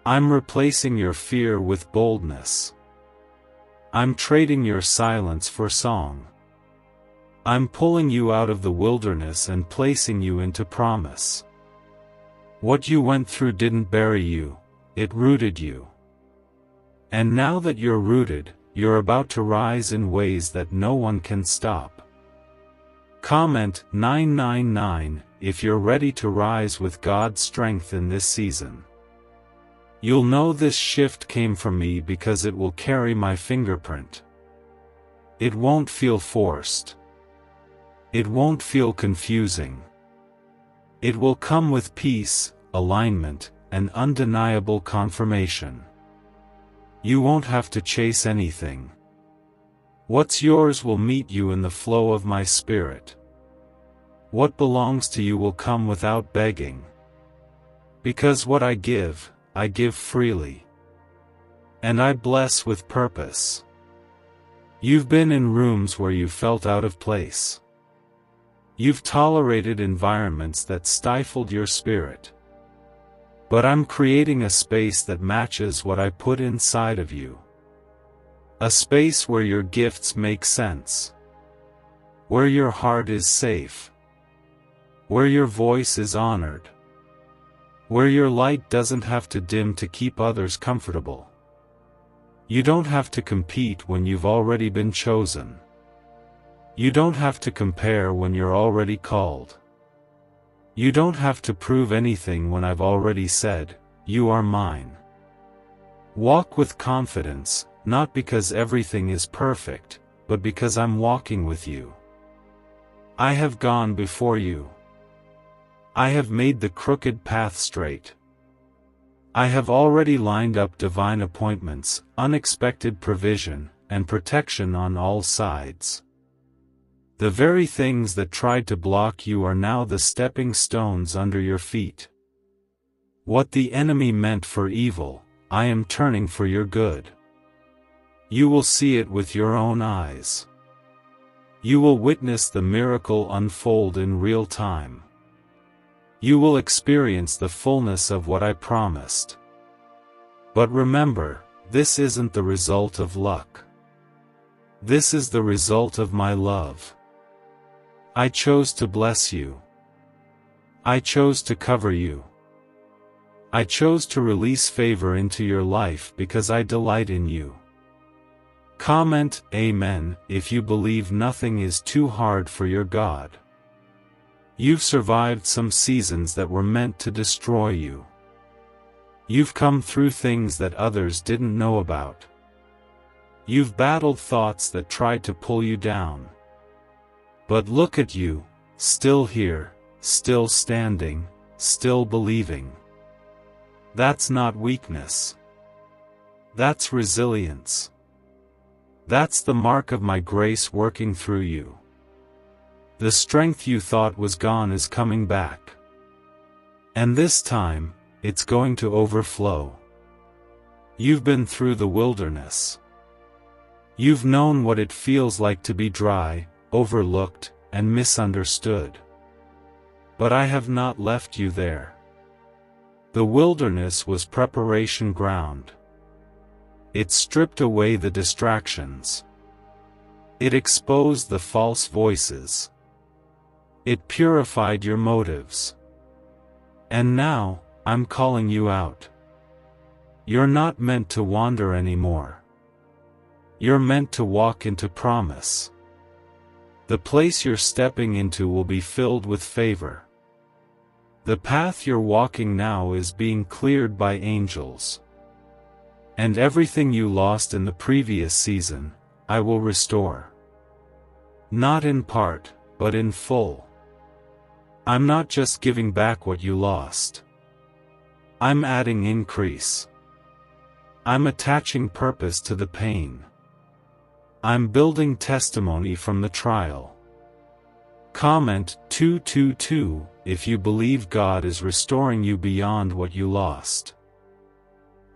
I'm replacing your fear with boldness. I'm trading your silence for song. I'm pulling you out of the wilderness and placing you into promise. What you went through didn't bury you, it rooted you. And now that you're rooted, you're about to rise in ways that no one can stop. Comment 999 if you're ready to rise with God's strength in this season. You'll know this shift came from me because it will carry my fingerprint. It won't feel forced. It won't feel confusing. It will come with peace, alignment, and undeniable confirmation. You won't have to chase anything. What's yours will meet you in the flow of my spirit. What belongs to you will come without begging. Because what I give freely. And I bless with purpose. You've been in rooms where you felt out of place. You've tolerated environments that stifled your spirit. But I'm creating a space that matches what I put inside of you. A space where your gifts make sense. Where your heart is safe. Where your voice is honored. Where your light doesn't have to dim to keep others comfortable. You don't have to compete when you've already been chosen. You don't have to compare when you're already called. You don't have to prove anything when I've already said, you are mine. Walk with confidence, not because everything is perfect, but because I'm walking with you. I have gone before you. I have made the crooked path straight. I have already lined up divine appointments, unexpected provision, and protection on all sides. The very things that tried to block you are now the stepping stones under your feet. What the enemy meant for evil, I am turning for your good. You will see it with your own eyes. You will witness the miracle unfold in real time. You will experience the fullness of what I promised. But remember, this isn't the result of luck. This is the result of my love. I chose to bless you. I chose to cover you. I chose to release favor into your life because I delight in you. Comment Amen if you believe nothing is too hard for your God. You've survived some seasons that were meant to destroy you. You've come through things that others didn't know about. You've battled thoughts that tried to pull you down. But look at you, still here, still standing, still believing. That's not weakness. That's resilience. That's the mark of my grace working through you. The strength you thought was gone is coming back. And this time, it's going to overflow. You've been through the wilderness. You've known what it feels like to be dry, overlooked, and misunderstood. But I have not left you there. The wilderness was preparation ground. It stripped away the distractions. It exposed the false voices. It purified your motives. And now, I'm calling you out. You're not meant to wander anymore. You're meant to walk into promise. The place you're stepping into will be filled with favor. The path you're walking now is being cleared by angels. And everything you lost in the previous season, I will restore. Not in part, but in full. I'm not just giving back what you lost. I'm adding increase. I'm attaching purpose to the pain. I'm building testimony from the trial. Comment 222 if you believe God is restoring you beyond what you lost.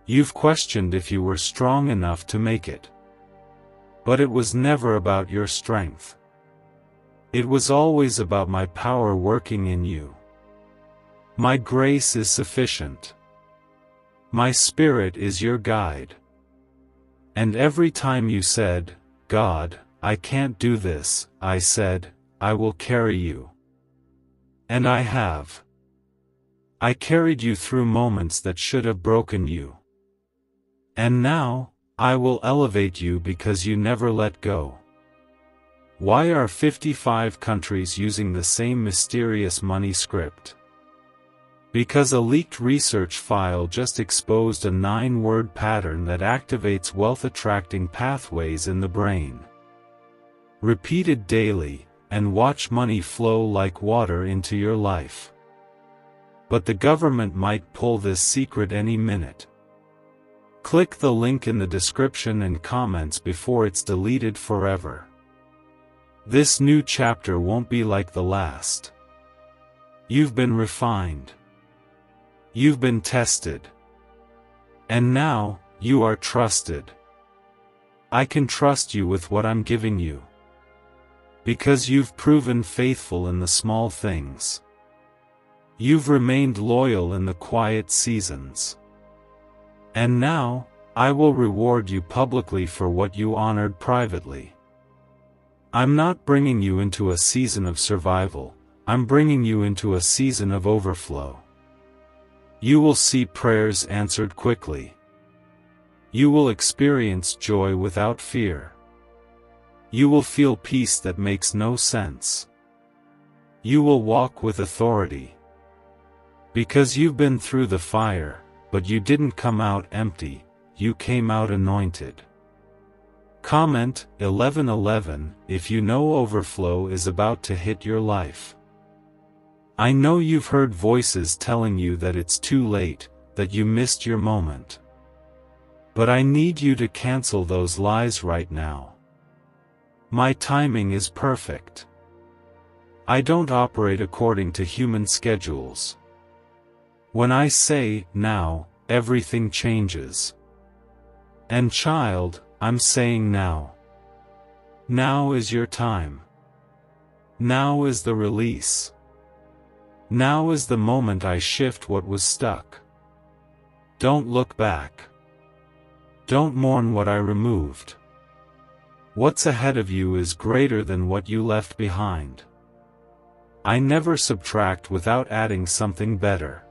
You've questioned if you were strong enough to make it. But it was never about your strength. It was always about my power working in you. My grace is sufficient. My Spirit is your guide. And every time you said, God, I can't do this, I said, I will carry you. And I have. I carried you through moments that should have broken you. And now, I will elevate you because you never let go. Why are 55 countries using the same mysterious money script? Because a leaked research file just exposed a 9-word pattern that activates wealth-attracting pathways in the brain. Repeated daily, and watch money flow like water into your life. But the government might pull this secret any minute. Click the link in the description and comments before it's deleted forever. This new chapter won't be like the last. You've been refined. You've been tested. And now, you are trusted. I can trust you with what I'm giving you. Because you've proven faithful in the small things. You've remained loyal in the quiet seasons. And now, I will reward you publicly for what you honored privately. I'm not bringing you into a season of survival, I'm bringing you into a season of overflow. You will see prayers answered quickly. You will experience joy without fear. You will feel peace that makes no sense. You will walk with authority. Because you've been through the fire, but you didn't come out empty, you came out anointed. Comment 1111 if you know overflow is about to hit your life. I know you've heard voices telling you that it's too late, that you missed your moment. But I need you to cancel those lies right now. My timing is perfect. I don't operate according to human schedules. When I say, now, everything changes. And child, I'm saying now. Now is your time. Now is the release. Now is the moment I shift what was stuck. Don't look back. Don't mourn what I removed. What's ahead of you is greater than what you left behind. I never subtract without adding something better.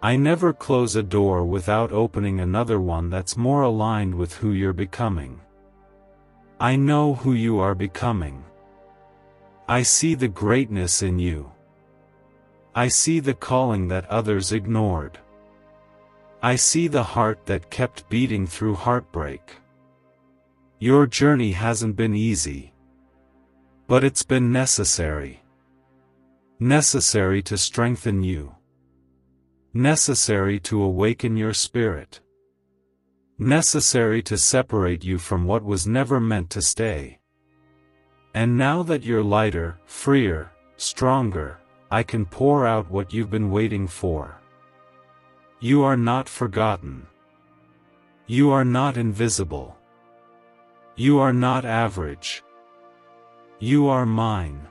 I never close a door without opening another one that's more aligned with who you're becoming. I know who you are becoming. I see the greatness in you. I see the calling that others ignored. I see the heart that kept beating through heartbreak. Your journey hasn't been easy. But it's been necessary. Necessary to strengthen you. Necessary to awaken your spirit. Necessary to separate you from what was never meant to stay. And now that you're lighter, freer, stronger, I can pour out what you've been waiting for. You are not forgotten. You are not invisible. You are not average. You are mine.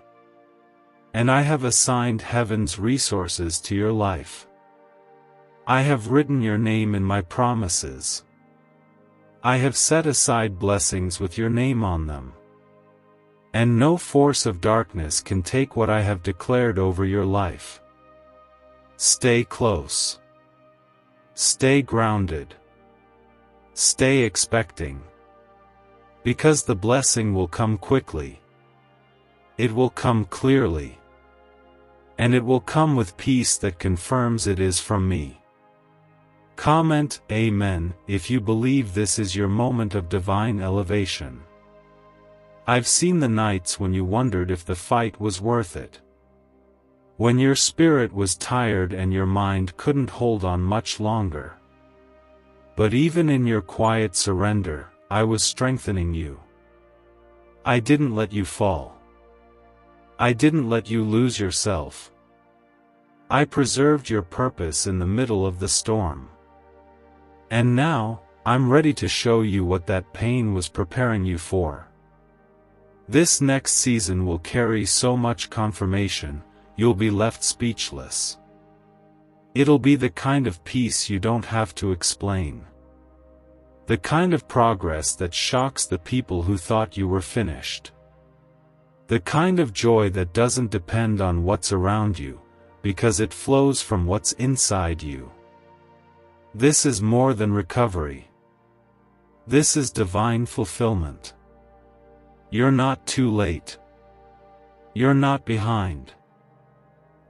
And I have assigned heaven's resources to your life. I have written your name in my promises. I have set aside blessings with your name on them. And no force of darkness can take what I have declared over your life. Stay close. Stay grounded. Stay expecting. Because the blessing will come quickly. It will come clearly. And it will come with peace that confirms it is from me. Comment Amen if you believe this is your moment of divine elevation. I've seen the nights when you wondered if the fight was worth it. When your spirit was tired and your mind couldn't hold on much longer. But even in your quiet surrender, I was strengthening you. I didn't let you fall. I didn't let you lose yourself. I preserved your purpose in the middle of the storm. And now, I'm ready to show you what that pain was preparing you for. This next season will carry so much confirmation, you'll be left speechless. It'll be the kind of peace you don't have to explain. The kind of progress that shocks the people who thought you were finished. The kind of joy that doesn't depend on what's around you, because it flows from what's inside you. This is more than recovery. This is divine fulfillment. You're not too late. You're not behind.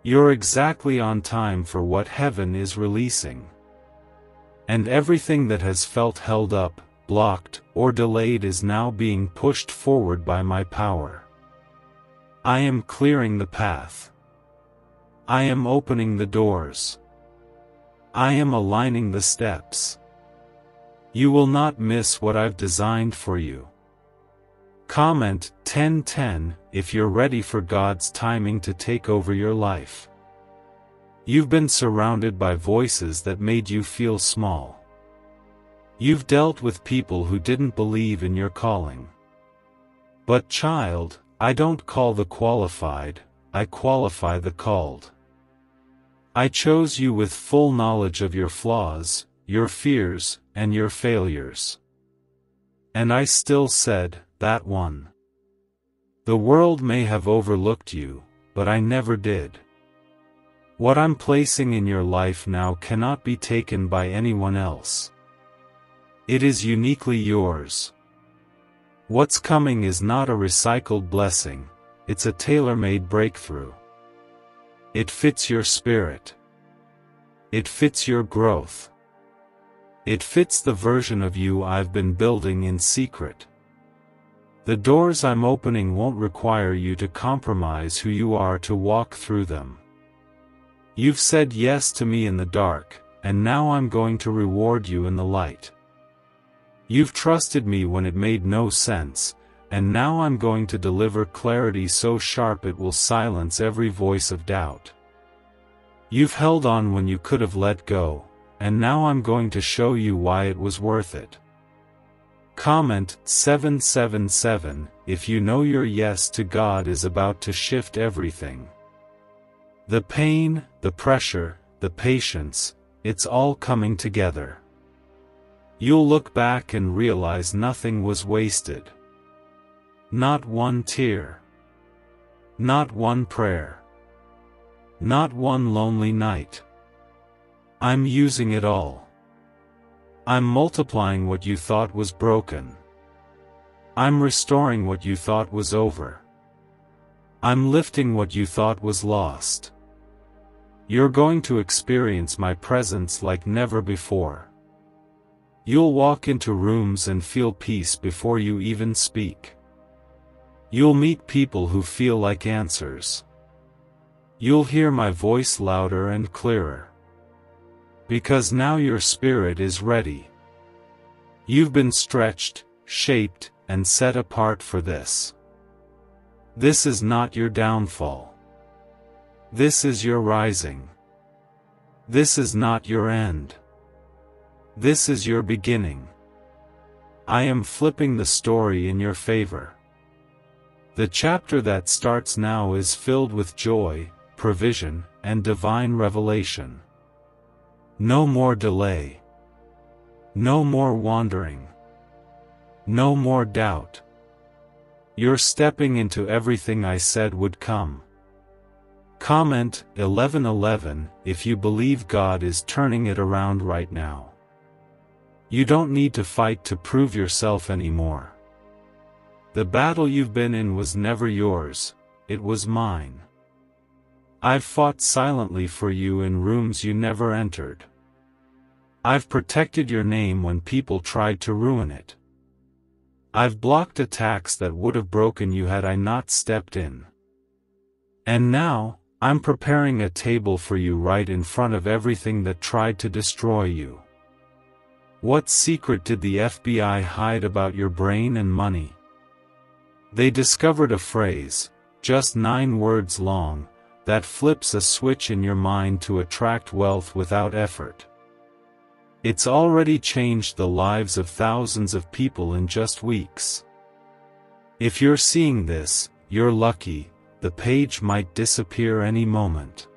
You're exactly on time for what heaven is releasing. And everything that has felt held up, blocked, or delayed is now being pushed forward by my power. I am clearing the path. I am opening the doors. I am aligning the steps. You will not miss what I've designed for you. Comment 1010 if you're ready for God's timing to take over your life. You've been surrounded by voices that made you feel small. You've dealt with people who didn't believe in your calling. But child, I don't call the qualified, I qualify the called. I chose you with full knowledge of your flaws, your fears, and your failures. And I still said, that one. The world may have overlooked you, but I never did. What I'm placing in your life now cannot be taken by anyone else. It is uniquely yours. What's coming is not a recycled blessing, it's a tailor-made breakthrough. It fits your spirit. It fits your growth. It fits the version of you I've been building in secret. The doors I'm opening won't require you to compromise who you are to walk through them. You've said yes to me in the dark, and now I'm going to reward you in the light. You've trusted me when it made no sense, and now I'm going to deliver clarity so sharp it will silence every voice of doubt. You've held on when you could have let go, and now I'm going to show you why it was worth it. Comment 777 if you know your yes to God is about to shift everything. The pain, the pressure, the patience, it's all coming together. You'll look back and realize nothing was wasted. Not one tear. Not one prayer. Not one lonely night. I'm using it all. I'm multiplying what you thought was broken. I'm restoring what you thought was over. I'm lifting what you thought was lost. You're going to experience my presence like never before. You'll walk into rooms and feel peace before you even speak. You'll meet people who feel like answers. You'll hear my voice louder and clearer. Because now your spirit is ready. You've been stretched, shaped, and set apart for this. This is not your downfall. This is your rising. This is not your end. This is your beginning. I am flipping the story in your favor. The chapter that starts now is filled with joy, provision, and divine revelation. No more delay. No more wandering. No more doubt. You're stepping into everything I said would come. Comment 1111 if you believe God is turning it around right now. You don't need to fight to prove yourself anymore. The battle you've been in was never yours, it was mine. I've fought silently for you in rooms you never entered. I've protected your name when people tried to ruin it. I've blocked attacks that would have broken you had I not stepped in. And now, I'm preparing a table for you right in front of everything that tried to destroy you. What secret did the FBI hide about your brain and money? They discovered a phrase, just 9 words long, that flips a switch in your mind to attract wealth without effort. It's already changed the lives of thousands of people in just weeks. If you're seeing this, you're lucky. The page might disappear any moment.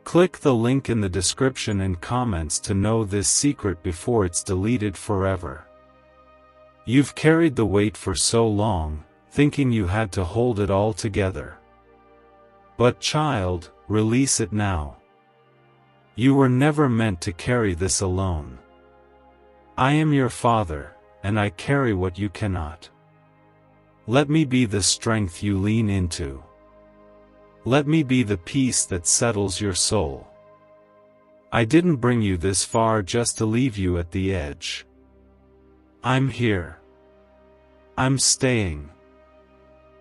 Click the link in the description and comments to know this secret before it's deleted forever. You've carried the weight for so long, thinking you had to hold it all together. But child, release it now. You were never meant to carry this alone. I am your Father, and I carry what you cannot. Let me be the strength you lean into. Let me be the peace that settles your soul. I didn't bring you this far just to leave you at the edge. I'm here. I'm staying.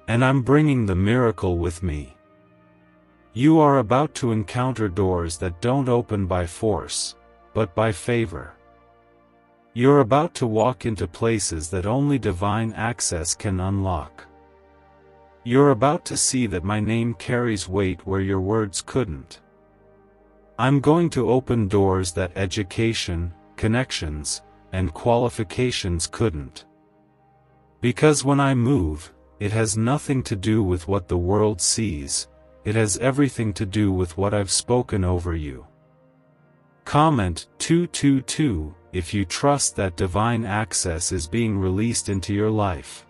And I'm bringing the miracle with me. You are about to encounter doors that don't open by force, but by favor. You're about to walk into places that only divine access can unlock. You're about to see that my name carries weight where your words couldn't. I'm going to open doors that education, connections, and qualifications couldn't. Because when I move, it has nothing to do with what the world sees, it has everything to do with what I've spoken over you. Comment 222 if you trust that divine access is being released into your life.